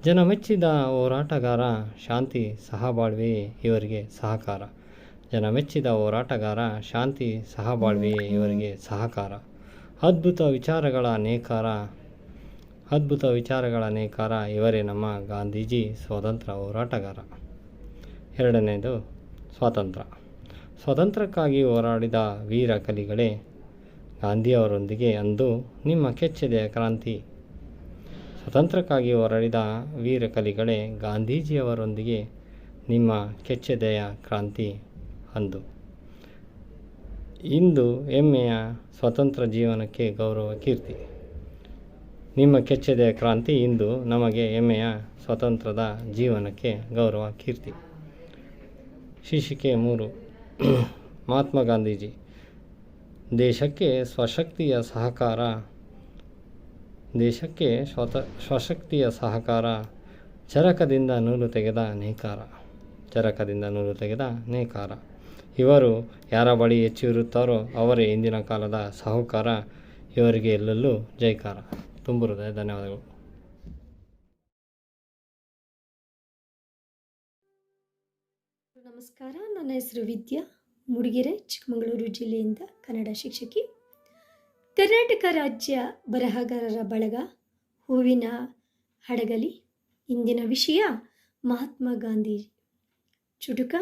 ಜನ ಮೆಚ್ಚಿದ ಹೋರಾಟಗಾರ, ಶಾಂತಿ ಸಹಬಾಳ್ವೆಯೇ ಇವರಿಗೆ ಸಹಕಾರ. ಜನ ಮೆಚ್ಚಿದ ಹೋರಾಟಗಾರ, ಶಾಂತಿ ಸಹಬಾಳ್ವೆಯೇ ಇವರಿಗೆ ಸಹಕಾರ. ಅದ್ಭುತ ವಿಚಾರಗಳ ನೇಕಾರ ಇವರೇ ನಮ್ಮ ಗಾಂಧೀಜಿ, ಸ್ವಾತಂತ್ರ್ಯ ಹೋರಾಟಗಾರ. ಎರಡನೇದು ಸ್ವಾತಂತ್ರ್ಯಕ್ಕಾಗಿ ಹೋರಾಡಿದ ವೀರ ಕಲಿಗಳೇ, ಗಾಂಧಿಯವರೊಂದಿಗೆ ಅಂದು ನಿಮ್ಮ ಕೆಚ್ಚೆದೆಯ ಕ್ರಾಂತಿ. ಸ್ವಾತಂತ್ರ್ಯಕ್ಕಾಗಿ ಹೋರಾಡಿದ ವೀರ ಕಲಿಗಳೇ, ಗಾಂಧೀಜಿಯವರೊಂದಿಗೆ ನಿಮ್ಮ ಕೆಚ್ಚೆದೆಯ ಕ್ರಾಂತಿ ಅಂದು. ಇಂದು ಹೆಮ್ಮೆಯ ಸ್ವತಂತ್ರ ಜೀವನಕ್ಕೆ ಗೌರವ ಕೀರ್ತಿ. ನಿಮ್ಮ ಕೆಚ್ಚೆದೆಯ ಕ್ರಾಂತಿ ಇಂದು ನಮಗೆ ಹೆಮ್ಮೆಯ ಸ್ವತಂತ್ರದ ಜೀವನಕ್ಕೆ ಗೌರವ ಕೀರ್ತಿ. ಶೀರ್ಷಿಕೆ 3 ಮಹಾತ್ಮ ಗಾಂಧೀಜಿ. ದೇಶಕ್ಕೆ ಸ್ವಶಕ್ತಿಯ ಸಹಕಾರ, ಚರಕದಿಂದ ನೂಲು ತೆಗೆದ ನೇಕಾರ. ಇವರು ಯಾರ ಬಳಿ ಹೆಚ್ಚು ಇರುತ್ತಾರೋ ಅವರೇ ಇಂದಿನ ಕಾಲದ ಸಾಹುಕಾರ. ಇವರಿಗೆ ಎಲ್ಲೆಲ್ಲೂ ಜೈಕಾರ. ತುಂಬ ಹೃದಯ ಧನ್ಯವಾದಗಳು. ನಮಸ್ಕಾರ, ನನ್ನ ಹೆಸರು ವಿದ್ಯಾ, ಮೂಡಿಗೆರೆ, ಚಿಕ್ಕಮಗಳೂರು ಜಿಲ್ಲೆಯಿಂದ ಕನ್ನಡ ಶಿಕ್ಷಕಿ. ಕರ್ನಾಟಕ ರಾಜ್ಯ ಬರಹಗಾರರ ಬಳಗ ಹೂವಿನ ಹಡಗಲಿ. ಇಂದಿನ ವಿಷಯ ಮಹಾತ್ಮ ಗಾಂಧಿ. ಚುಟುಕ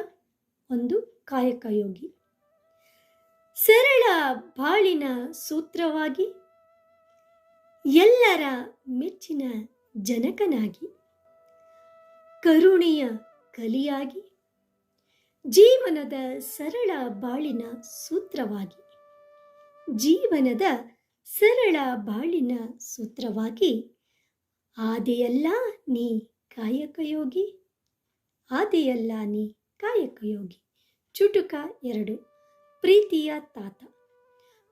1 ಕಾಯಕ ಯೋಗಿ. ಸರಳ ಬಾಳಿನ ಸೂತ್ರವಾಗಿ, ಎಲ್ಲರ ಮೆಚ್ಚಿನ ಜನಕನಾಗಿ, ಕರುಣೆಯ ಕಲಿಯಾಗಿ, ಜೀವನದ ಸರಳ ಬಾಳಿನ ಸೂತ್ರವಾಗಿ, ಆದೆಯಲ್ಲ ನೀ ಕಾಯಕಯೋಗಿ. ಚುಟುಕ 2 ಪ್ರೀತಿಯ ತಾತ.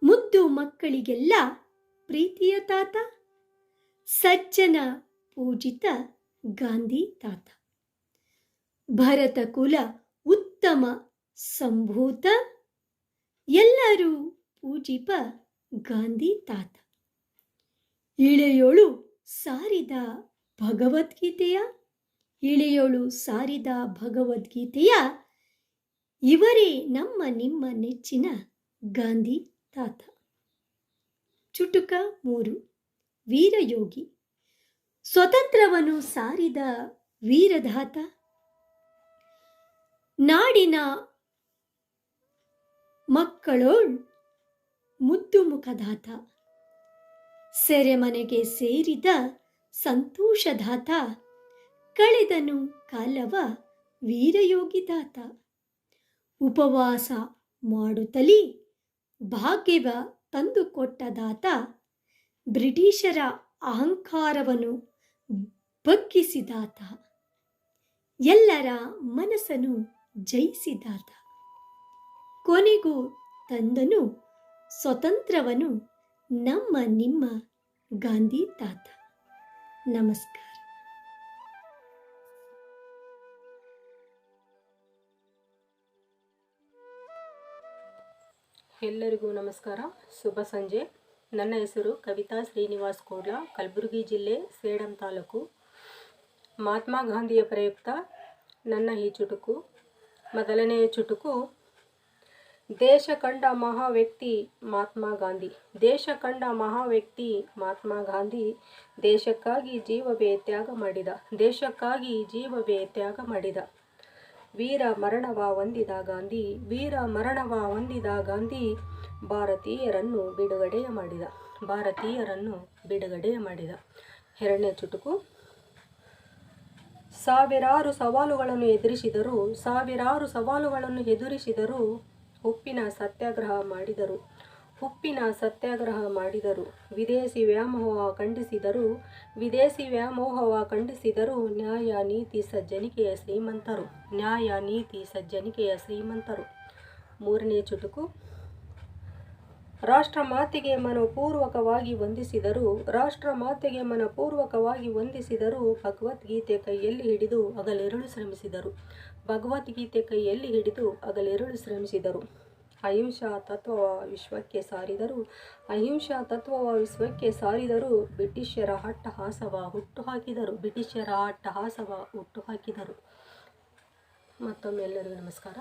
ಮುದ್ದು ಮಕ್ಕಳಿಗೆಲ್ಲ ಪ್ರೀತಿಯ ತಾತ, ಸಜ್ಜನ ಪೂಜಿತ ಗಾಂಧಿ ತಾತ. ಭರತ ಕುಲ ಉತ್ತಮ ಸಂಭೂತ, ಎಲ್ಲರೂ ಪೂಜಿಪ ಗಾಂಧಿ ತಾತ. ಇಳೆಯೋಳು ಸಾರಿದ ಭಗವದ್ಗೀತೆಯ ಇವರೇ ನಮ್ಮ ನಿಮ್ಮ ನೆಚ್ಚಿನ ಗಾಂಧಿ ತಾತ. ಚುಟುಕ 3 ವೀರಯೋಗಿ. ಸ್ವತಂತ್ರವನ್ನು ಸಾರಿದ ವೀರಧಾತ, ನಾಡಿನ ಮಕ್ಕಳೋಳ್ ಮುದ್ದು ಮುಖದಾತ, ಸೆರೆಮನೆಗೆ ಸೇರಿದ ಸಂತೋಷದಾತ, ಕಳೆದನು ಕಾಲವ ವೀರಯೋಗಿದಾತ. ಉಪವಾಸ ಮಾಡುತ್ತಲೇ ಭಾಗ್ಯವ ತಂದುಕೊಟ್ಟದಾತ, ಬ್ರಿಟಿಷರ ಅಹಂಕಾರವನ್ನು ಬಗ್ಗಿಸಿದಾತ, ಎಲ್ಲರ ಮನಸ್ಸನ್ನು ಜಯಿಸಿದಾತ. ಕೊನೆಗೂ ತಂದನು ಸ್ವತಂತ್ರವನ್ನು ನಮ್ಮ ನಿಮ್ಮ ಗಾಂಧಿ ತಾತ. ನಮಸ್ಕಾರ. ಎಲ್ಲರಿಗೂ ನಮಸ್ಕಾರ, ಶುಭ ಸಂಜೆ. ನನ್ನ ಹೆಸರು ಕವಿತಾ ಶ್ರೀನಿವಾಸ್ ಕೋಡ್ಲ, ಕಲಬುರಗಿ ಜಿಲ್ಲೆ, ಸೇಡಂ ತಾಲೂಕು. ಮಹಾತ್ಮ ಗಾಂಧಿಯ ಪ್ರಯುಕ್ತ ನನ್ನ ಈ ಚುಟುಕು. ಮೊದಲನೆಯ ಚುಟುಕು ದೇಶ ಕಂಡ ಮಹಾವ್ಯಕ್ತಿ ಮಹಾತ್ಮ ಗಾಂಧಿ. ದೇಶ ಕಂಡ ಮಹಾವ್ಯಕ್ತಿ ಮಹಾತ್ಮ ಗಾಂಧಿ ದೇಶಕ್ಕಾಗಿ ಜೀವವೇ ತ್ಯಾಗ ಮಾಡಿದ. ದೇಶಕ್ಕಾಗಿ ಜೀವವೇ ತ್ಯಾಗ ಮಾಡಿದ. ವೀರ ಮರಣವ ಹೊಂದಿದ ಗಾಂಧಿ. ವೀರ ಮರಣವ ಹೊಂದಿದ ಗಾಂಧಿ ಭಾರತೀಯರನ್ನು ಬಿಡುಗಡೆಯ ಮಾಡಿದ. ಭಾರತೀಯರನ್ನು ಬಿಡುಗಡೆಯ ಮಾಡಿದ. ಎರಡನೇ ಚುಟುಕು. ಸಾವಿರಾರು ಸವಾಲುಗಳನ್ನು ಎದುರಿಸಿದರು. ಉಪ್ಪಿನ ಸತ್ಯಾಗ್ರಹ ಮಾಡಿದರು. ವಿದೇಶಿ ವ್ಯಾಮೋಹ ಖಂಡಿಸಿದರು. ನ್ಯಾಯ ನೀತಿ ಸಜ್ಜನಿಕೆಯ ಶ್ರೀಮಂತರು. ಮೂರನೇ ಚುಟುಕು. ರಾಷ್ಟ್ರಮಾತೆಗೆ ಮನಪೂರ್ವಕವಾಗಿ ವಂದಿಸಿದರು. ಭಗವದ್ಗೀತೆ ಕೈಯಲ್ಲಿ ಹಿಡಿದು ಹಗಲಿರುಳು ಶ್ರಮಿಸಿದರು. ಅಹಿಂಸಾ ತತ್ವವ ವಿಶ್ವಕ್ಕೆ ಸಾರಿದರು. ಬ್ರಿಟಿಷರ ಅಟ್ಟಹಾಸವ ಹುಟ್ಟುಹಾಕಿದರು. ಮತ್ತೊಮ್ಮೆ ಎಲ್ಲರಿಗೂ ನಮಸ್ಕಾರ.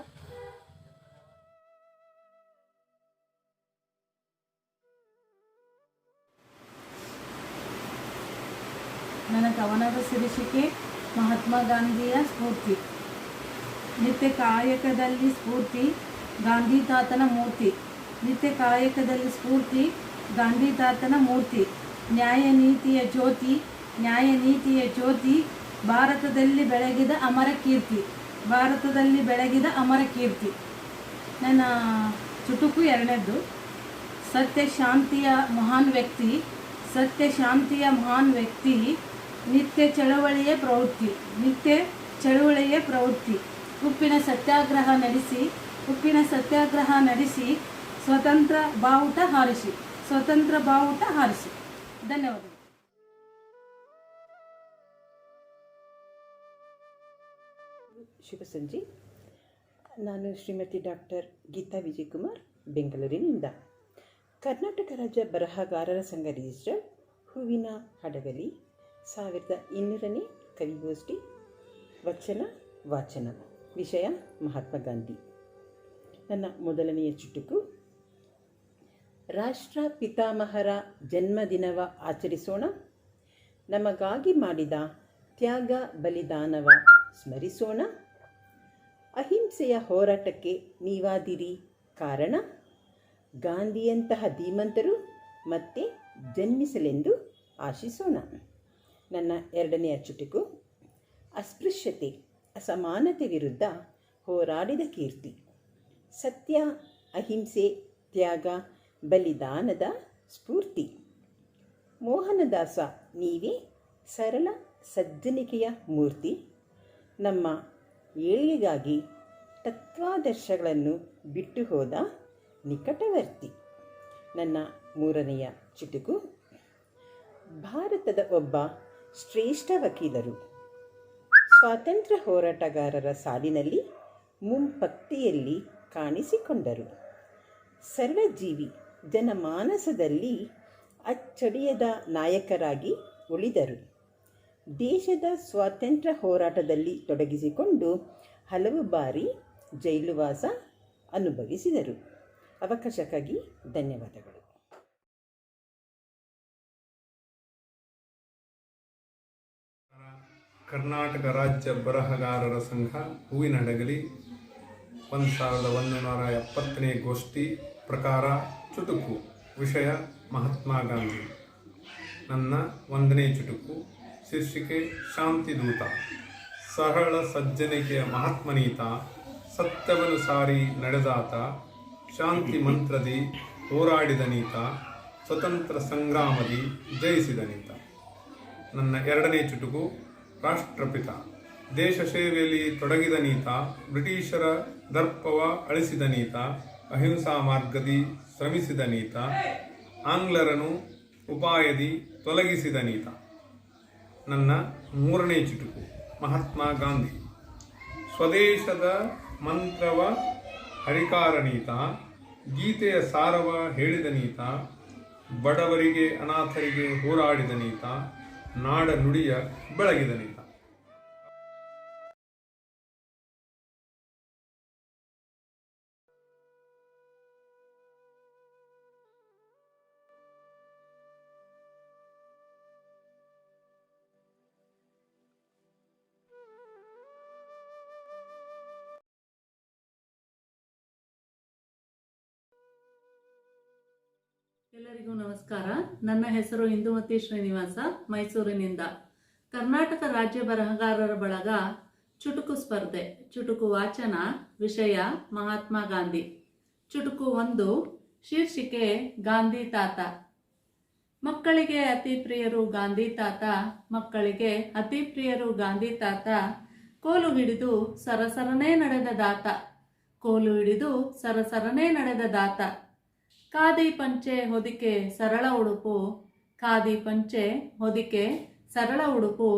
ನನ್ನ ಕವನದ ಶೀರ್ಷಿಕೆ ಮಹಾತ್ಮ ಗಾಂಧಿಯ ಸ್ಫೂರ್ತಿ. ನಿತ್ಯ ಕಾಯಕದಲ್ಲಿ ಸ್ಫೂರ್ತಿ ಗಾಂಧಿ ತಾತನ ಮೂರ್ತಿ. ನಿತ್ಯ ಕಾಯಕದಲ್ಲಿ ಸ್ಫೂರ್ತಿ ಗಾಂಧಿ ತಾತನ ಮೂರ್ತಿ. ನ್ಯಾಯ ನೀತಿಯ ಜ್ಯೋತಿ ಭಾರತದಲ್ಲಿ ಬೆಳಗಿದ ಅಮರ ಕೀರ್ತಿ. ನನ್ನ ಚುಟುಕು ಎರಡನೇದ್ದು. ಸತ್ಯ ಶಾಂತಿಯ ಮಹಾನ್ ವ್ಯಕ್ತಿ ನಿತ್ಯ ಚಳವಳಿಯ ಪ್ರವೃತ್ತಿ. ಉಪ್ಪಿನ ಸತ್ಯಾಗ್ರಹ ನಡೆಸಿ ಸ್ವತಂತ್ರ ಬಾವುಟ ಹಾರಿಸಿ. ಧನ್ಯವಾದಗಳು. ಶುಭ ಸಂಜೆ. ನಾನು ಶ್ರೀಮತಿ ಡಾಕ್ಟರ್ ಗೀತಾ ವಿಜಯಕುಮಾರ್, ಬೆಂಗಳೂರಿನಿಂದ. ಕರ್ನಾಟಕ ರಾಜ್ಯ ಬರಹಗಾರರ ಸಂಘ ರಿಜಿಸ್ಟರ್ ಹೂವಿನ ಹಡಗಲಿ 1200ನೇ ಕವಿಗೋಷ್ಠಿ ವಾಚನ. ವಿಷಯ ಮಹಾತ್ಮ ಗಾಂಧಿ. ನನ್ನ ಮೊದಲನೆಯ ಚುಟುಕು. ರಾಷ್ಟ್ರ ಪಿತಾಮಹರ ಜನ್ಮದಿನವ ಆಚರಿಸೋಣ. ನಮಗಾಗಿ ಮಾಡಿದ ತ್ಯಾಗ ಬಲಿದಾನವ ಸ್ಮರಿಸೋಣ. ಅಹಿಂಸೆಯ ಹೋರಾಟಕ್ಕೆ ನೀವಾದಿರಿ ಕಾರಣ. ಗಾಂಧಿಯಂತಹ ಧೀಮಂತರು ಮತ್ತೆ ಜನ್ಮಿಸಲೆಂದು ಆಶಿಸೋಣ. ನನ್ನ ಎರಡನೆಯ ಚುಟುಕು. ಅಸ್ಪೃಶ್ಯತೆ ಅಸಮಾನತೆ ವಿರುದ್ಧ ಹೋರಾಡಿದ ಕೀರ್ತಿ. ಸತ್ಯ, ಅಹಿಂಸೆ, ತ್ಯಾಗ, ಬಲಿದಾನದ ಸ್ಫೂರ್ತಿ. ಮೋಹನದಾಸ ನೀವೇ ಸರಳ ಸಜ್ಜನಿಕೆಯ ಮೂರ್ತಿ. ನಮ್ಮ ಏಳಿಗೆಗಾಗಿ ತತ್ವಾದರ್ಶಗಳನ್ನು ಬಿಟ್ಟು ಹೋದ ನಿಕಟವರ್ತಿ. ನನ್ನ ಮೂರನೆಯ ಚುಟುಕು. ಭಾರತದ ಒಬ್ಬ ಶ್ರೇಷ್ಠ ವಕೀಲರು. ಸ್ವಾತಂತ್ರ್ಯ ಹೋರಾಟಗಾರರ ಸಾಲಿನಲ್ಲಿ ಮುಂಪಕ್ತಿಯಲ್ಲಿ ಕಾಣಿಸಿಕೊಂಡರು. ಸರ್ವಜೀವಿ ಜನಮಾನಸದಲ್ಲಿ ಅಚ್ಚಳಿಯದ ನಾಯಕರಾಗಿ ಉಳಿದರು. ದೇಶದ ಸ್ವಾತಂತ್ರ್ಯ ಹೋರಾಟದಲ್ಲಿ ತೊಡಗಿಸಿಕೊಂಡು ಹಲವು ಬಾರಿ ಜೈಲುವಾಸ ಅನುಭವಿಸಿದರು. ಅವಕಾಶಕ್ಕಾಗಿ ಧನ್ಯವಾದಗಳು. ಕರ್ನಾಟಕ ರಾಜ್ಯ ಬರಹಗಾರರ ಸಂಘ ಹೂವಿನಹಡಗಲಿ 1170ನೇ ಗೋಷ್ಠಿ ಪ್ರಕಾರ ಚುಟುಕು. ವಿಷಯ ಮಹಾತ್ಮ ಗಾಂಧಿ. ನನ್ನ 1ನೇ ಚುಟುಕು. ಶೀರ್ಷಿಕೆ ಶಾಂತಿದೂತ. ಸರಳ ಸಜ್ಜನಿಕೆಯ ಮಹಾತ್ಮನೀತ. ಸತ್ಯವನ್ನು ಸಾರಿ ನಡೆದಾತ. ಶಾಂತಿ ಮಂತ್ರದಿ ಹೋರಾಡಿದ ನೀತ. ಸ್ವತಂತ್ರ ಸಂಗ್ರಾಮದಿ ಜಯಿಸಿದ ನೀತ. ನನ್ನ 2ನೇ ಚುಟುಕು. ರಾಷ್ಟ್ರಪಿತ. ದೇಶ ಸೇವೆಯಲ್ಲಿ ತೊಡಗಿದ ನೀತ. ಬ್ರಿಟಿಷರ ದರ್ಪವ ಅಳಿಸಿದ ನೀತ. ಅಹಿಂಸಾ ಮಾರ್ಗದಿ ಶ್ರಮಿಸಿದ ನೀತ. ಆಂಗ್ಲರನ್ನು ಉಪಾಯದಿ ತೊಲಗಿಸಿದ ನೀತ. ನನ್ನ 3ನೇ ಚುಟುಕು. ಮಹಾತ್ಮ ಗಾಂಧಿ. ಸ್ವದೇಶದ ಮಂತ್ರವ ಹರಿಕಾರ ನೀತ. ಗೀತೆಯ ಸಾರವ ಹೇಳಿದ ನೀತ. ಬಡವರಿಗೆ ಅನಾಥರಿಗೆ ಹೋರಾಡಿದ ನೀತ. ನಾಡ ನುಡಿಯ ಬೆಳಗಿದ ನೀತ. ಎಲ್ಲರಿಗೂ ನಮಸ್ಕಾರ. ನನ್ನ ಹೆಸರು ಇಂದುಮತಿ ಶ್ರೀನಿವಾಸ, ಮೈಸೂರಿನಿಂದ. ಕರ್ನಾಟಕ ರಾಜ್ಯ ಬರಹಗಾರರ ಬಳಗ ಚುಟುಕು ಸ್ಪರ್ಧೆ. ಚುಟುಕು ವಾಚನ. ವಿಷಯ ಮಹಾತ್ಮ ಗಾಂಧಿ. ಚುಟುಕು 1. ಶೀರ್ಷಿಕೆ ಗಾಂಧಿ ತಾತ. ಮಕ್ಕಳಿಗೆ ಅತಿ ಪ್ರಿಯರು ಗಾಂಧಿ ತಾತ, ಮಕ್ಕಳಿಗೆ ಅತಿ ಪ್ರಿಯರು ಗಾಂಧಿ ತಾತ. ಕೋಲು ಹಿಡಿದು ಸರಸರನೇ ನಡೆದ ದಾತ, ಕೋಲು ಹಿಡಿದು ಸರಸರನೇ ನಡೆದ ದಾತ. ಖಾದಿ ಪಂಚೆ ಹೊದಿಕೆ ಸರಳ ಉಡುಪು, ಖಾದಿ ಪಂಚೆ ಹೊದಿಕೆ ಸರಳ ಉಡುಪು.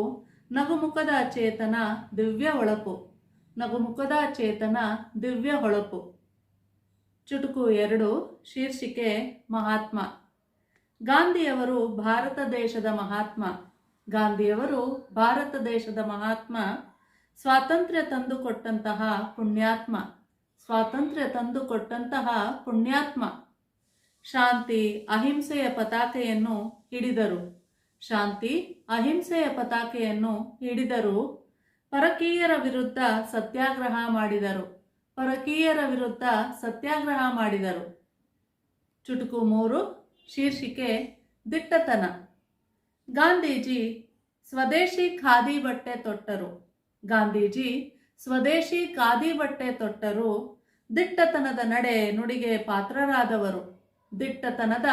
ನಗುಮುಖದ ಚೇತನ ದಿವ್ಯ ಹೊಳಪು, ನಗುಮುಖದ ಚೇತನ ದಿವ್ಯ ಹೊಳಪು. ಚುಟುಕು 2. ಶೀರ್ಷಿಕೆ ಮಹಾತ್ಮ. ಗಾಂಧಿಯವರು ಭಾರತ ದೇಶದ ಮಹಾತ್ಮ, ಗಾಂಧಿಯವರು ಭಾರತ ದೇಶದ ಮಹಾತ್ಮ. ಸ್ವಾತಂತ್ರ್ಯ ತಂದುಕೊಟ್ಟಂತಹ ಪುಣ್ಯಾತ್ಮ, ಸ್ವಾತಂತ್ರ್ಯ ತಂದುಕೊಟ್ಟಂತಹ ಪುಣ್ಯಾತ್ಮ. ಶಾಂತಿ ಅಹಿಂಸೆಯ ಪತಾಕೆಯನ್ನು ಹಿಡಿದರು, ಶಾಂತಿ ಅಹಿಂಸೆಯ ಪತಾಕೆಯನ್ನು ಹಿಡಿದರು. ಪರಕೀಯರ ವಿರುದ್ಧ ಸತ್ಯಾಗ್ರಹ ಮಾಡಿದರು, ಪರಕೀಯರ ವಿರುದ್ಧ ಸತ್ಯಾಗ್ರಹ ಮಾಡಿದರು. ಚುಟುಕು 3. ಶೀರ್ಷಿಕೆ ದಿಟ್ಟತನ. ಗಾಂಧೀಜಿ ಸ್ವದೇಶಿ ಖಾದಿ ಬಟ್ಟೆ ತೊಟ್ಟರು, ಗಾಂಧೀಜಿ ಸ್ವದೇಶಿ ಖಾದಿ ಬಟ್ಟೆ ತೊಟ್ಟರು. ದಿಟ್ಟತನದ ನಡೆ ನುಡಿಗೆ ಪಾತ್ರರಾದವರು, ದಿಟ್ಟತನದ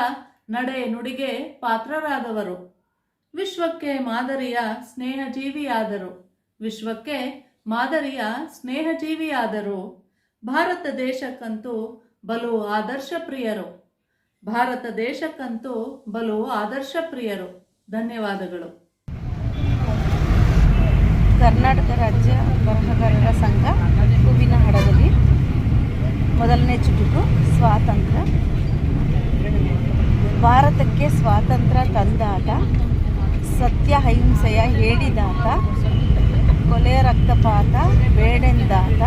ನಡೆ ನುಡಿಗೆ ಪಾತ್ರರಾದವರು. ವಿಶ್ವಕ್ಕೆ ಮಾದರಿಯ ಸ್ನೇಹಜೀವಿಯಾದರು, ವಿಶ್ವಕ್ಕೆ ಮಾದರಿಯ ಸ್ನೇಹಜೀವಿಯಾದರು. ಭಾರತ ದೇಶಕ್ಕಂತೂ ಬಲು ಆದರ್ಶ ಪ್ರಿಯರು, ಭಾರತ ದೇಶಕ್ಕಂತೂ ಬಲು ಆದರ್ಶ ಪ್ರಿಯರು. ಧನ್ಯವಾದಗಳು. ಕರ್ನಾಟಕ ರಾಜ್ಯ ಬರಹಗಾರರ ಸಂಘ ಹೂವಿನ ಹಡಗಲಿ. ಮೊದಲನೇ ಚುಟುಕು ಸ್ವಾತಂತ್ರ್ಯ. ಭಾರತಕ್ಕೆ ಸ್ವಾತಂತ್ರ್ಯ ತಂದಾತ, ಸತ್ಯ ಅಹಿಂಸೆಯ ಹೇಳಿದಾತ, ಕೊಲೆ ರಕ್ತಪಾತ ಬೇಡೆಂದಾತ,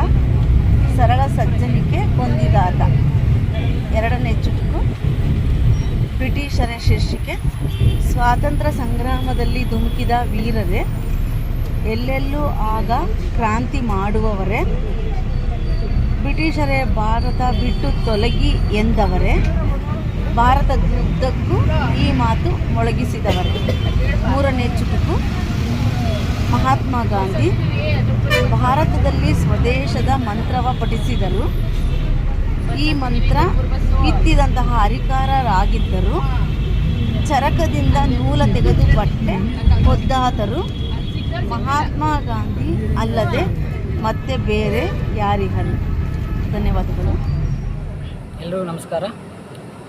ಸರಳ ಸಜ್ಜನಿಕೆ ಕೊಂದಿದಾತ. ಎರಡನೇ ಚುಟುಕು ಬ್ರಿಟಿಷರ. ಶೀರ್ಷಿಕೆ ಸ್ವಾತಂತ್ರ್ಯ ಸಂಗ್ರಾಮದಲ್ಲಿ ಧುಮುಕಿದ ವೀರರೇ, ಎಲ್ಲೆಲ್ಲೂ ಆಗ ಕ್ರಾಂತಿ ಮಾಡುವವರೇ, ಬ್ರಿಟಿಷರೇ ಭಾರತ ಬಿಟ್ಟು ತೊಲಗಿ ಎಂದವರೇ, ಭಾರತದುದ್ದಕ್ಕೂ ಈ ಮಾತು ಮೊಳಗಿಸಿದವರೇ. ಮೂರನೇ ಚುಟುಕು ಮಹಾತ್ಮ ಗಾಂಧಿ. ಭಾರತದಲ್ಲಿ ಸ್ವದೇಶದ ಮಂತ್ರವ ಪಠಿಸಿದರು, ಈ ಮಂತ್ರ ಬಿತ್ತಿದಂತಹ ಹರಿಕಾರರಾಗಿದ್ದರು. ಚರಕದಿಂದ ನೂಲ ತೆಗೆದು ಬಟ್ಟೆ ಹೊದ್ದಾತರು ಮಹಾತ್ಮ ಗಾಂಧಿ ಅಲ್ಲದೆ ಮತ್ತೆ ಬೇರೆ ಯಾರಿಗಲ್ಲ. ಧನ್ಯವಾದಗಳು. ಎಲ್ಲರಿಗೂ ನಮಸ್ಕಾರ.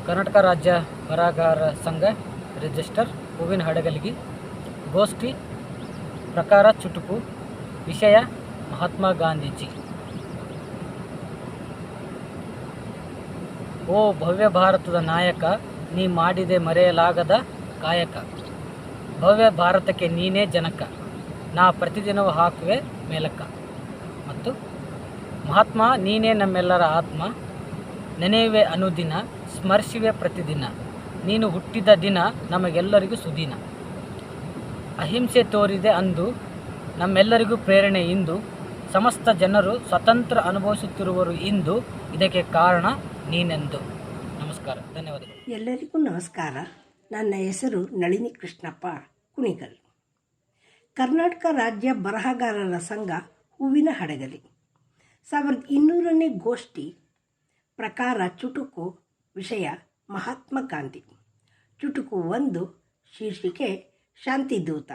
ಕರ್ನಾಟಕ ರಾಜ್ಯ ಬರಹಗಾರರ ಸಂಘ ರಿಜಿಸ್ಟರ್ ಹೂವಿನ ಹಡಗಲಿಗಿ. ಗೋಷ್ಠಿ ಪ್ರಕಾರ ಚುಟುಕು. ವಿಷಯ ಮಹಾತ್ಮ ಗಾಂಧೀಜಿ. ಓ ಭವ್ಯ ಭಾರತದ ನಾಯಕ, ನೀ ಮಾಡಿದೆ ಮರೆಯಲಾಗದ ಕಾಯಕ. ಭವ್ಯ ಭಾರತಕ್ಕೆ ನೀನೇ ಜನಕ, ನಾ ಪ್ರತಿದಿನವೂ ಹಾಕುವೆ ಮೇಲಕ್ಕ. ಮತ್ತು ಮಹಾತ್ಮ ನೀನೇ ನಮ್ಮೆಲ್ಲರ ಆತ್ಮ, ನೆನೆಯುವೆ ಅನುದಿನ, ಸ್ಮರಿಸುವೆ ಪ್ರತಿದಿನ. ನೀನು ಹುಟ್ಟಿದ ದಿನ ನಮಗೆಲ್ಲರಿಗೂ ಸುದಿನ. ಅಹಿಂಸೆ ತೋರಿದೆ ಅಂದು, ನಮ್ಮೆಲ್ಲರಿಗೂ ಪ್ರೇರಣೆ ಇಂದು. ಸಮಸ್ತ ಜನರು ಸ್ವತಂತ್ರ ಅನುಭವಿಸುತ್ತಿರುವರು ಇಂದು, ಇದಕ್ಕೆ ಕಾರಣ ನೀನೆಂದು. ನಮಸ್ಕಾರ, ಧನ್ಯವಾದಗಳು. ಎಲ್ಲರಿಗೂ ನಮಸ್ಕಾರ. ನನ್ನ ಹೆಸರು ನಳಿನಿ ಕೃಷ್ಣಪ್ಪ ಕುಣಿಗಲ್. ಕರ್ನಾಟಕ ರಾಜ್ಯ ಬರಹಗಾರರ ಸಂಘ ಹೂವಿನ ಹಡಗಲಿ. 1200ನೇ ಗೋಷ್ಠಿ ಪ್ರಕಾರ ಚುಟುಕು. ವಿಷಯ ಮಹಾತ್ಮ ಗಾಂಧಿ. ಚುಟುಕು 1. ಶೀರ್ಷಿಕೆ ಶಾಂತಿದೂತ.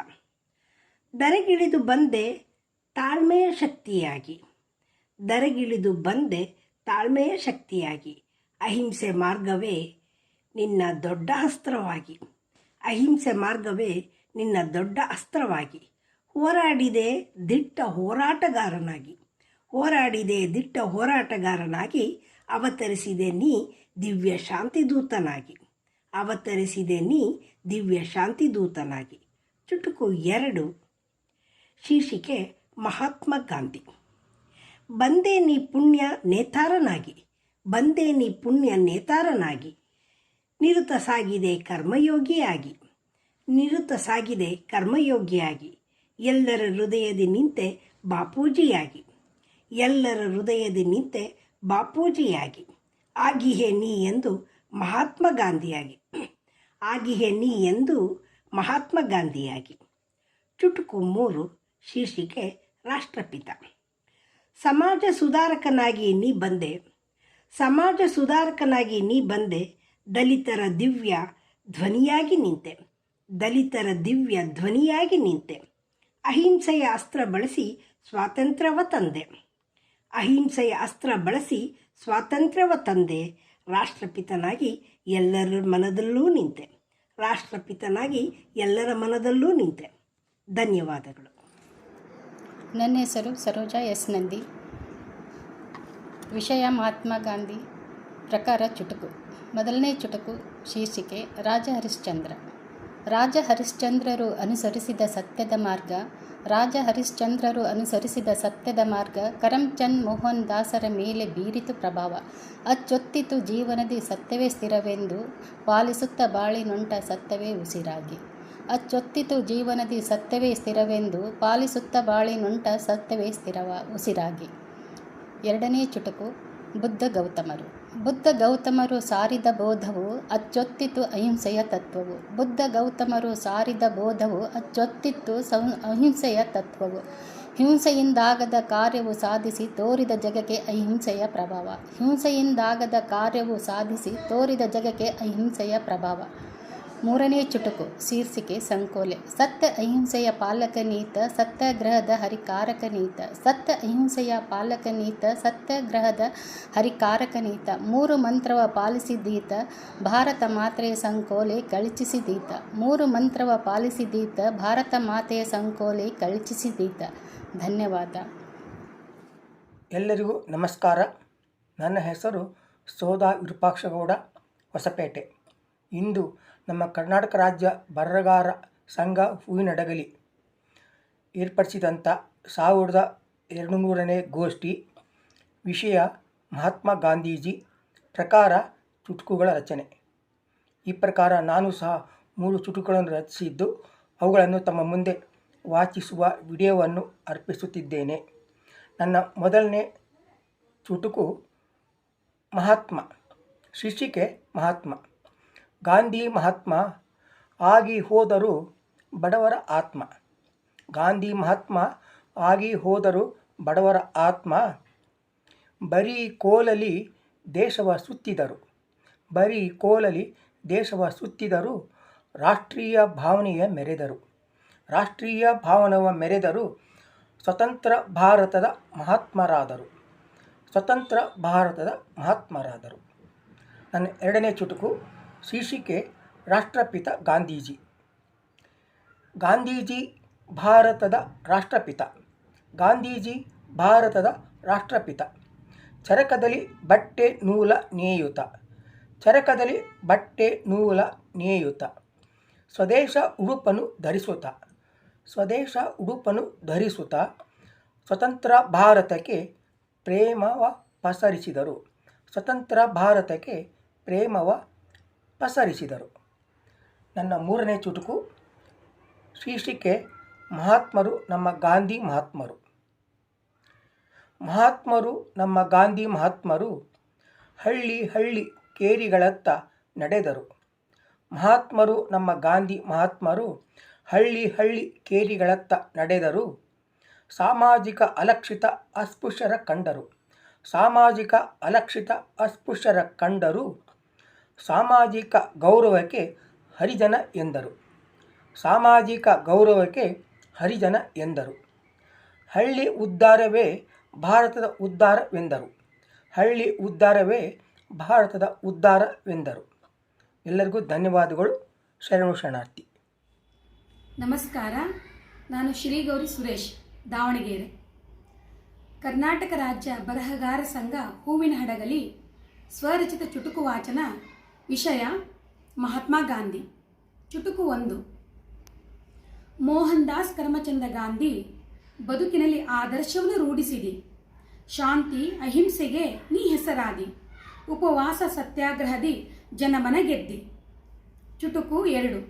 ದರೆಗಿಳಿದು ಬಂದೆ ತಾಳ್ಮೆಯ ಶಕ್ತಿಯಾಗಿ, ದರೆಗಿಳಿದು ಬಂದೆ ತಾಳ್ಮೆಯ ಶಕ್ತಿಯಾಗಿ. ಅಹಿಂಸೆ ಮಾರ್ಗವೇ ನಿನ್ನ ದೊಡ್ಡ ಅಸ್ತ್ರವಾಗಿ, ಅಹಿಂಸೆ ಮಾರ್ಗವೇ ನಿನ್ನ ದೊಡ್ಡ ಅಸ್ತ್ರವಾಗಿ. ಹೋರಾಡಿದೆ ದಿಟ್ಟ ಹೋರಾಟಗಾರನಾಗಿ, ಹೋರಾಡಿದೆ ದಿಟ್ಟ ಹೋರಾಟಗಾರನಾಗಿ. ಅವತರಿಸಿದೆ ನೀ ದಿವ್ಯ ಶಾಂತಿದೂತನಾಗಿ, ಅವತರಿಸಿದೆ ನೀ ದಿವ್ಯ ಶಾಂತಿದೂತನಾಗಿ. ಚುಟುಕು 2. ಶೀರ್ಷಿಕೆ ಮಹಾತ್ಮ ಗಾಂಧಿ. ಬಂದೆ ನೀ ಪುಣ್ಯ ನೇತಾರನಾಗಿ, ಬಂದೆ ನೀ ಪುಣ್ಯ ನೇತಾರನಾಗಿ. ನಿರುತ ಸಾಗಿದೆ ಕರ್ಮಯೋಗಿಯಾಗಿ, ನಿರುತ ಸಾಗಿದೆ ಕರ್ಮಯೋಗಿಯಾಗಿ. ಎಲ್ಲರ ಹೃದಯದಿ ನಿಂತೆ ಬಾಪೂಜಿಯಾಗಿ, ಎಲ್ಲರ ಹೃದಯದಿ ನಿಂತೆ ಬಾಪೂಜಿಯಾಗಿ. ಆಗಿಹೆ ನೀ ಎಂದು ಮಹಾತ್ಮ ಗಾಂಧಿಯಾಗಿ. ಆಗಿಯೇ ನೀ ಎಂದು ಮಹಾತ್ಮ ಗಾಂಧಿಯಾಗಿ. ಚುಟುಕು 3 ಶೀರ್ಷಿಕೆ ರಾಷ್ಟ್ರಪಿತ. ಸಮಾಜ ಸುಧಾರಕನಾಗಿ ನೀ ಬಂದೆ, ಸಮಾಜ ಸುಧಾರಕನಾಗಿ ನೀ ಬಂದೆ, ದಲಿತರ ದಿವ್ಯ ಧ್ವನಿಯಾಗಿ ನಿಂತೆ, ದಲಿತರ ದಿವ್ಯ ಧ್ವನಿಯಾಗಿ ನಿಂತೆ. ಅಹಿಂಸೆಯ ಅಸ್ತ್ರ ಬಳಸಿ ಸ್ವಾತಂತ್ರ್ಯವ ತಂದೆ, ಅಹಿಂಸೆಯ ಅಸ್ತ್ರ ಬಳಸಿ ಸ್ವಾತಂತ್ರ್ಯವ ತಂದೆ. ರಾಷ್ಟ್ರಪಿತನಾಗಿ ಎಲ್ಲರ ಮನದಲ್ಲೂ ನಿಂತೆ, ರಾಷ್ಟ್ರಪಿತನಾಗಿ ಎಲ್ಲರ ಮನದಲ್ಲೂ ನಿಂತೆ. ಧನ್ಯವಾದಗಳು. ನನ್ನ ಹೆಸರು ಸರೋಜಾ ಎಸ್ ನಂದಿ. ವಿಷಯ ಮಹಾತ್ಮ ಗಾಂಧಿ. ಪ್ರಕಾರ ಚುಟುಕು. ಮೊದಲನೇ ಚುಟುಕು ಶೀರ್ಷಿಕೆ ರಾಜ ಹರಿಶ್ಚಂದ್ರ. ರಾಜ ಹರಿಶ್ಚಂದ್ರರು ಅನುಸರಿಸಿದ ಸತ್ಯದ ಮಾರ್ಗ. ರಾಜ ಹರಿಶ್ಚಂದ್ರರು ಅನುಸರಿಸಿದ ಸತ್ಯದ ಮಾರ್ಗ ಕರಮ್ಚಂದ್ ಮೋಹನ್ ದಾಸರ ಮೇಲೆ ಬೀರಿತು ಪ್ರಭಾವ. ಅಚ್ಚೊತ್ತಿತು ಜೀವನದಿ ಸತ್ಯವೇ ಸ್ಥಿರವೆಂದು, ಪಾಲಿಸುತ್ತ ಬಾಳಿನೊಂಟ ಸತ್ಯವೇ ಉಸಿರಾಗಿ. ಅಚ್ಚೊತ್ತಿತು ಜೀವನದಿ ಸತ್ಯವೇ ಸ್ಥಿರವೆಂದು, ಪಾಲಿಸುತ್ತ ಬಾಳಿನೊಂಟ ಸತ್ಯವೇ ಉಸಿರಾಗಿ. ಎರಡನೇ ಚುಟುಕು ಬುದ್ಧ ಗೌತಮರು. ಬುದ್ಧ ಗೌತಮರು ಸಾರಿದ ಬೋಧವು ಅಚ್ಚೊತ್ತಿತು ಅಹಿಂಸೆಯ ತತ್ವವು. ಬುದ್ಧ ಗೌತಮರು ಸಾರಿದ ಬೋಧವು ಅಚ್ಚೊತ್ತಿತ್ತು ಅಹಿಂಸೆಯ ತತ್ವವು. ಹಿಂಸೆಯಿಂದಾಗದ ಕಾರ್ಯವು ಸಾಧಿಸಿ ತೋರಿದ ಜಗಕ್ಕೆ ಅಹಿಂಸೆಯ ಪ್ರಭಾವ. ಹಿಂಸೆಯಿಂದಾಗದ ಕಾರ್ಯವು ಸಾಧಿಸಿ ತೋರಿದ ಜಗಕ್ಕೆ ಅಹಿಂಸೆಯ ಪ್ರಭಾವ. ಮೂರನೇ ಚುಟುಕು ಶೀರ್ಷಿಕೆ ಸಂಕೋಲೆ. ಸತ್ಯ ಅಹಿಂಸೆಯ ಪಾಲಕ ನೀತ, ಸತ್ಯಾಗ್ರಹದ ಹರಿಕಾರಕ ನೀತ. ಸತ್ಯ ಅಹಿಂಸೆಯ ಪಾಲಕ ನೀತ, ಸತ್ಯಾಗ್ರಹದ ಹರಿಕಾರಕ ನೀತ. 3 ಮಂತ್ರವ ಪಾಲಿಸಿದೀತ, ಭಾರತ ಮಾತೆಯ ಸಂಕೋಲೆ ಕಳಚಿಸಿದೀತ. 3 ಮಂತ್ರವ ಪಾಲಿಸಿದೀತ, ಭಾರತ ಮಾತೆಯ ಸಂಕೋಲೆ ಕಳಚಿಸಿದೀತ. ಧನ್ಯವಾದ. ಎಲ್ಲರಿಗೂ ನಮಸ್ಕಾರ. ನನ್ನ ಹೆಸರು ಸೋದಾ ವಿರೂಪಾಕ್ಷಗೌಡ, ಹೊಸಪೇಟೆ. ಇಂದು ನಮ್ಮ ಕರ್ನಾಟಕ ರಾಜ್ಯ ಬರಹಗಾರ ಸಂಘ ಹೂವಿನಡಗಲಿ ಏರ್ಪಡಿಸಿದಂಥ 1200ನೇ ಗೋಷ್ಠಿ. ವಿಷಯ ಮಹಾತ್ಮ ಗಾಂಧೀಜಿ. ಪ್ರಕಾರ ಚುಟುಕುಗಳ ರಚನೆ. ಈ ಪ್ರಕಾರ ನಾನು ಸಹ 3 ಚುಟುಕುಗಳನ್ನು ರಚಿಸಿದ್ದು ಅವುಗಳನ್ನು ತಮ್ಮ ಮುಂದೆ ವಾಚಿಸುವ ವಿಡಿಯೋವನ್ನು ಅರ್ಪಿಸುತ್ತಿದ್ದೇನೆ. ನನ್ನ ಮೊದಲನೇ ಚುಟುಕು ಮಹಾತ್ಮ. ಶೀರ್ಷಿಕೆ ಮಹಾತ್ಮ. ಗಾಂಧಿ ಮಹಾತ್ಮ ಆಗಿ ಹೋದರು ಬಡವರ ಆತ್ಮ. ಗಾಂಧಿ ಮಹಾತ್ಮ ಆಗಿ ಹೋದರು ಬಡವರ ಆತ್ಮ. ಬರೀ ಕೋಲಲ್ಲಿ ದೇಶವ ಸುತ್ತಿದರು, ಬರೀ ಕೋಲಲ್ಲಿ ದೇಶವ ಸುತ್ತಿದರು. ರಾಷ್ಟ್ರೀಯ ಭಾವನೆಯ ಮೆರೆದರು, ರಾಷ್ಟ್ರೀಯ ಭಾವನವ ಮೆರೆದರು. ಸ್ವತಂತ್ರ ಭಾರತದ ಮಹಾತ್ಮರಾದರು, ಸ್ವತಂತ್ರ ಭಾರತದ ಮಹಾತ್ಮರಾದರು. ನನ್ನ ಎರಡನೇ ಚುಟುಕು ಶೀರ್ಷಿಕೆ ರಾಷ್ಟ್ರಪಿತ ಗಾಂಧೀಜಿ. ಗಾಂಧೀಜಿ ಭಾರತದ ರಾಷ್ಟ್ರಪಿತ. ಗಾಂಧೀಜಿ ಭಾರತದ ರಾಷ್ಟ್ರಪಿತ. ಚರಕದಲ್ಲಿ ಬಟ್ಟೆ ನೂಲ ನೇಯುತ, ಚರಕದಲ್ಲಿ ಬಟ್ಟೆ ನೂಲ ನೇಯುತ. ಸ್ವದೇಶ ಉಡುಪನ್ನು ಧರಿಸುತ್ತ, ಸ್ವದೇಶ ಉಡುಪನ್ನು ಧರಿಸುತ್ತ. ಸ್ವತಂತ್ರ ಭಾರತಕ್ಕೆ ಪ್ರೇಮವ ಪಸರಿಸಿದರು, ಸ್ವತಂತ್ರ ಭಾರತಕ್ಕೆ ಪ್ರೇಮವ ಪಸರಿಸಿದರು. ನನ್ನ ಮೂರನೇ ಚುಟುಕು ಶೀರ್ಷಿಕೆ ಮಹಾತ್ಮರು ನಮ್ಮ ಗಾಂಧಿ ಮಹಾತ್ಮರು. ಮಹಾತ್ಮರು ನಮ್ಮ ಗಾಂಧಿ ಮಹಾತ್ಮರು ಹಳ್ಳಿ ಹಳ್ಳಿ ಕೇರಿಗಳತ್ತ ನಡೆದರು. ಮಹಾತ್ಮರು ನಮ್ಮ ಗಾಂಧಿ ಮಹಾತ್ಮರು ಹಳ್ಳಿ ಹಳ್ಳಿ ಕೇರಿಗಳತ್ತ ನಡೆದರು. ಸಾಮಾಜಿಕ ಅಲಕ್ಷಿತ ಅಸ್ಪೃಶ್ಯರ ಕಂಡರು, ಸಾಮಾಜಿಕ ಅಲಕ್ಷಿತ ಅಸ್ಪೃಶ್ಯರ ಕಂಡರು. ಸಾಮಾಜಿಕ ಗೌರವಕ್ಕೆ ಹರಿಜನ ಎಂದರು, ಸಾಮಾಜಿಕ ಗೌರವಕ್ಕೆ ಹರಿಜನ ಎಂದರು. ಹಳ್ಳಿ ಉದ್ಧಾರವೇ ಭಾರತದ ಉದ್ಧಾರವೆಂದರು, ಹಳ್ಳಿ ಉದ್ಧಾರವೇ ಭಾರತದ ಉದ್ಧಾರವೆಂದರು. ಎಲ್ಲರಿಗೂ ಧನ್ಯವಾದಗಳು. ಶರಣು ಶರಣಾರ್ಥಿ. ನಮಸ್ಕಾರ. ನಾನು ಶ್ರೀಗೌರಿ ಸುರೇಶ್, ದಾವಣಗೆರೆ. ಕರ್ನಾಟಕ ರಾಜ್ಯ ಬರಹಗಾರ ಸಂಘ ಹೂವಿನ ಹಡಗಲಿ ಸ್ವರಚಿತ ಚುಟುಕು ವಾಚನ. ವಿಷಯ ಮಹಾತ್ಮ ಗಾಂಧಿ. ಚುಟುಕು 1. ಮೋಹನ್ ದಾಸ್ ಕರಮಚಂದ ಗಾಂಧಿ ಬದುಕಿನಲ್ಲಿ ಆದರ್ಶವನ್ನು ರೂಢಿಸಿದಿ. ಶಾಂತಿ ಅಹಿಂಸೆಗೆ ನೀ ಹೆಸರಾದಿ. ಉಪವಾಸ ಸತ್ಯಾಗ್ರಹದಿ ಜನಮನ ಗೆದ್ದಿ. ಚುಟುಕು 2.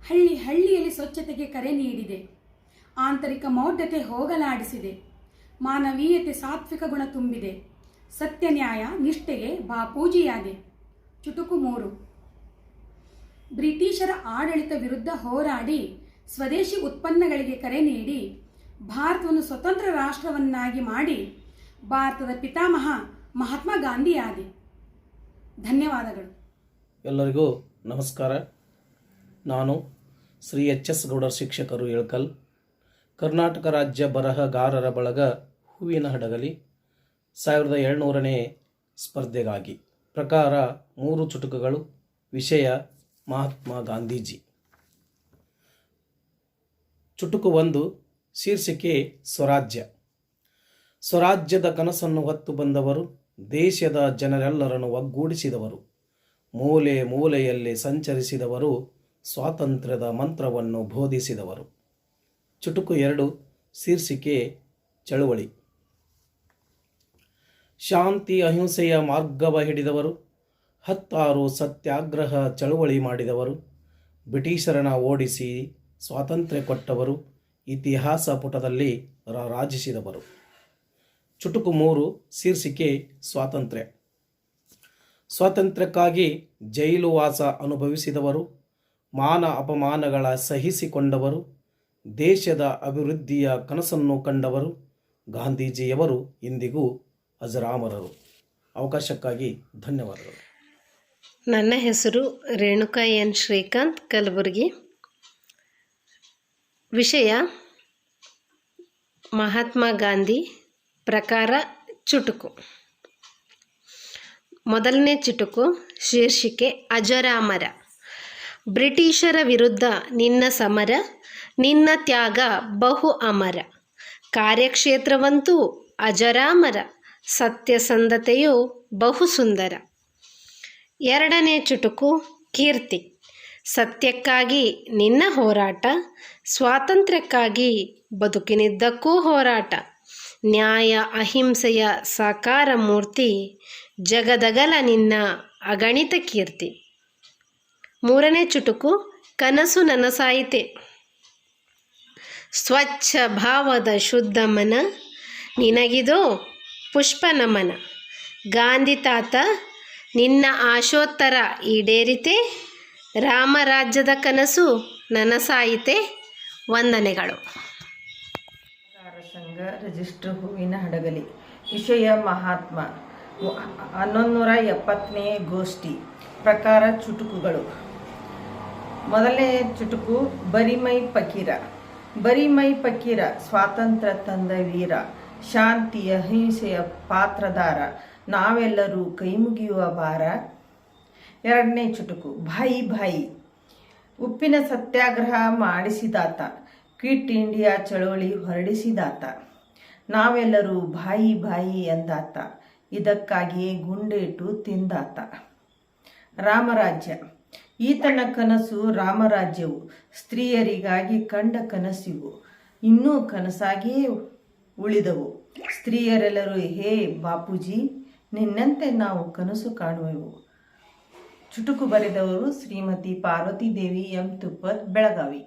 ಹಳ್ಳಿ ಹಳ್ಳಿಯಲ್ಲಿ ಸ್ವಚ್ಛತೆಗೆ ಕರೆ ನೀಡಿದೆ. ಆಂತರಿಕ ಮೌಢ್ಯತೆ ಹೋಗಲಾಡಿಸಿದೆ. ಮಾನವೀಯತೆ ಸಾತ್ವಿಕ ಗುಣ ತುಂಬಿದೆ. ಸತ್ಯ ನ್ಯಾಯ ನಿಷ್ಠೆಗೆ ಬಾಪೂಜಿಯಾದೆ. ಚುಟುಕು 3. ಬ್ರಿಟಿಷರ ಆಡಳಿತ ವಿರುದ್ಧ ಹೋರಾಡಿ ಸ್ವದೇಶಿ ಉತ್ಪನ್ನಗಳಿಗೆ ಕರೆ ನೀಡಿ ಭಾರತವನ್ನು ಸ್ವತಂತ್ರ ರಾಷ್ಟ್ರವನ್ನಾಗಿ ಮಾಡಿ ಭಾರತದ ಪಿತಾಮಹ ಮಹಾತ್ಮ ಗಾಂಧಿಯಾದಿ. ಧನ್ಯವಾದಗಳು. ಎಲ್ಲರಿಗೂ ನಮಸ್ಕಾರ. ನಾನು ಶ್ರೀ ಎಚ್.ಎಸ್. ಗೌಡರ್ ಶಿಕ್ಷಕರು ಇಳಕಲ್, ಕರ್ನಾಟಕ ರಾಜ್ಯ ಬರಹಗಾರರ ಬಳಗ ಹೂವಿನ ಹಡಗಲಿ 1700ನೇ ಸ್ಪರ್ಧೆಗಾಗಿ. ಪ್ರಕಾರ 3 ಚುಟುಕುಗಳು. ವಿಷಯ ಮಹಾತ್ಮ ಗಾಂಧೀಜಿ. ಚುಟುಕು 1. ಶೀರ್ಷಿಕೆ ಸ್ವರಾಜ್ಯ. ಸ್ವರಾಜ್ಯದ ಕನಸನ್ನು ಹೊತ್ತು ಬಂದವರು, ದೇಶದ ಜನರೆಲ್ಲರನ್ನು ಒಗ್ಗೂಡಿಸಿದವರು, ಮೂಲೆ ಮೂಲೆಯಲ್ಲಿ ಸಂಚರಿಸಿದವರು, ಸ್ವಾತಂತ್ರ್ಯದ ಮಂತ್ರವನ್ನು ಬೋಧಿಸಿದವರು. ಚುಟುಕು 2. ಶೀರ್ಷಿಕೆ ಚಳುವಳಿ. ಶಾಂತಿ ಅಹಿಂಸೆಯ ಮಾರ್ಗವ ಹಿಡಿದವರು, 16 ಸತ್ಯಾಗ್ರಹ ಚಳುವಳಿ ಮಾಡಿದವರು, ಬ್ರಿಟಿಷರನ್ನು ಓಡಿಸಿ ಸ್ವಾತಂತ್ರ್ಯ ಕೊಟ್ಟವರು, ಇತಿಹಾಸ ಪುಟದಲ್ಲಿ ರಾರಾಜಿಸಿದವರು. ಚುಟುಕು 3. ಶೀರ್ಷಿಕೆ ಸ್ವಾತಂತ್ರ್ಯ. ಸ್ವಾತಂತ್ರ್ಯಕ್ಕಾಗಿ ಜೈಲು ವಾಸ ಅನುಭವಿಸಿದವರು, ಮಾನ ಅಪಮಾನಗಳ ಸಹಿಸಿಕೊಂಡವರು, ದೇಶದ ಅಭಿವೃದ್ಧಿಯ ಕನಸನ್ನು ಕಂಡವರು ಗಾಂಧೀಜಿಯವರು ಇಂದಿಗೂ ಅಜರಾಮರರು. ಅವಕಾಶಕ್ಕಾಗಿ ಧನ್ಯವಾದಗಳು. ನನ್ನ ಹೆಸರು ರೇಣುಕಾ ಎನ್ ಶ್ರೀಕಾಂತ್, ಕಲಬುರಗಿ. ವಿಷಯ ಮಹಾತ್ಮ ಗಾಂಧಿ. ಪ್ರಕಾರ ಚುಟುಕು. ಮೊದಲನೇ ಚುಟುಕು. ಶೀರ್ಷಿಕೆ ಅಜರಾಮರ. ಬ್ರಿಟಿಷರ ವಿರುದ್ಧ ನಿನ್ನ ಸಮರ, ನಿನ್ನ ತ್ಯಾಗ ಬಹು ಅಮರ, ಕಾರ್ಯಕ್ಷೇತ್ರವಂತೂ ಅಜರಾಮರ, ಸತ್ಯಸಂಧತೆಯು ಬಹು ಸುಂದರ. ಎರಡನೇ ಚುಟುಕು. ಕೀರ್ತಿ. ಸತ್ಯಕ್ಕಾಗಿ ನಿನ್ನ ಹೋರಾಟ, ಸ್ವಾತಂತ್ರ್ಯಕ್ಕಾಗಿ ಬದುಕಿನಿದ್ದಕ್ಕೂ ಹೋರಾಟ, ನ್ಯಾಯ ಅಹಿಂಸೆಯ ಸಾಕಾರ ಮೂರ್ತಿ, ಜಗದಗಲ ನಿನ್ನ ಅಗಣಿತ ಕೀರ್ತಿ. ಮೂರನೇ ಚುಟುಕು. ಕನಸು ನನಸಾಯಿತೆ. ಸ್ವಚ್ಛ ಭಾವದ ಶುದ್ಧ ಮನ, ನಿನಗಿದೋ ಪುಷ್ಪ ನಮನ. ಗಾಂಧಿ ತಾತ ನಿನ್ನ ಆಶೋತ್ತರ ಈಡೇರಿತೆ, ರಾಮರಾಜ್ಯದ ಕನಸು ನನಸಾಯಿತೆ. ವಂದನೆಗಳು. ಸಂಘ ರಿಜಿಸ್ಟರ್ ಹೂವಿನ ಹಡಗಲಿ. ವಿಷಯ ಮಹಾತ್ಮ. 1170ನೇ ಗೋಷ್ಠಿ. ಪ್ರಕಾರ ಚುಟುಕುಗಳು. ಮೊದಲನೇ ಚುಟುಕು. ಬರಿಮೈ ಫಕೀರ. ಬರಿಮೈ ಫಕೀರ ಸ್ವಾತಂತ್ರ್ಯ ತಂದ ವೀರ, ಶಾಂತಿ ಅಹಿಂಸೆಯ ಪಾತ್ರಧಾರ, ನಾವೆಲ್ಲರೂ ಕೈಮುಗಿಯುವ ಭಾರ. ಎರಡನೇ ಚುಟುಕು. ಭಾಯಿ ಭಾಯಿ. ಉಪ್ಪಿನ ಸತ್ಯಾಗ್ರಹ ಮಾಡಿಸಿದಾತ, ಕ್ವಿಟ್ ಇಂಡಿಯಾ ಚಳವಳಿ ಹೊರಡಿಸಿದಾತ, ನಾವೆಲ್ಲರೂ ಭಾಯಿ ಭಾಯಿ ಎಂದಾತ, ಇದಕ್ಕಾಗಿಯೇ ಗುಂಡೇಟು ತಿಂದಾತ. ರಾಮರಾಜ್ಯ. ಈತನ ಕನಸು ರಾಮರಾಜ್ಯವು, ಸ್ತ್ರೀಯರಿಗಾಗಿ ಕಂಡ ಕನಸಿವು, ಇನ್ನೂ ಕನಸಾಗಿಯೇ ಉಳಿದವು. ಸ್ತ್ರೀಯರೆಲ್ಲರೂ ಹೇ ಬಾಪೂಜಿ, ನಿನ್ನಂತೆ ನಾವು ಕನಸು ಕಾಣುವೆವು. ಚುಟುಕು ಬರೆದವರು ಶ್ರೀಮತಿ ಪಾರ್ವತಿ ದೇವಿ ಎಂ ತುಪ್ಪದ್, ಬೆಳಗಾವಿ.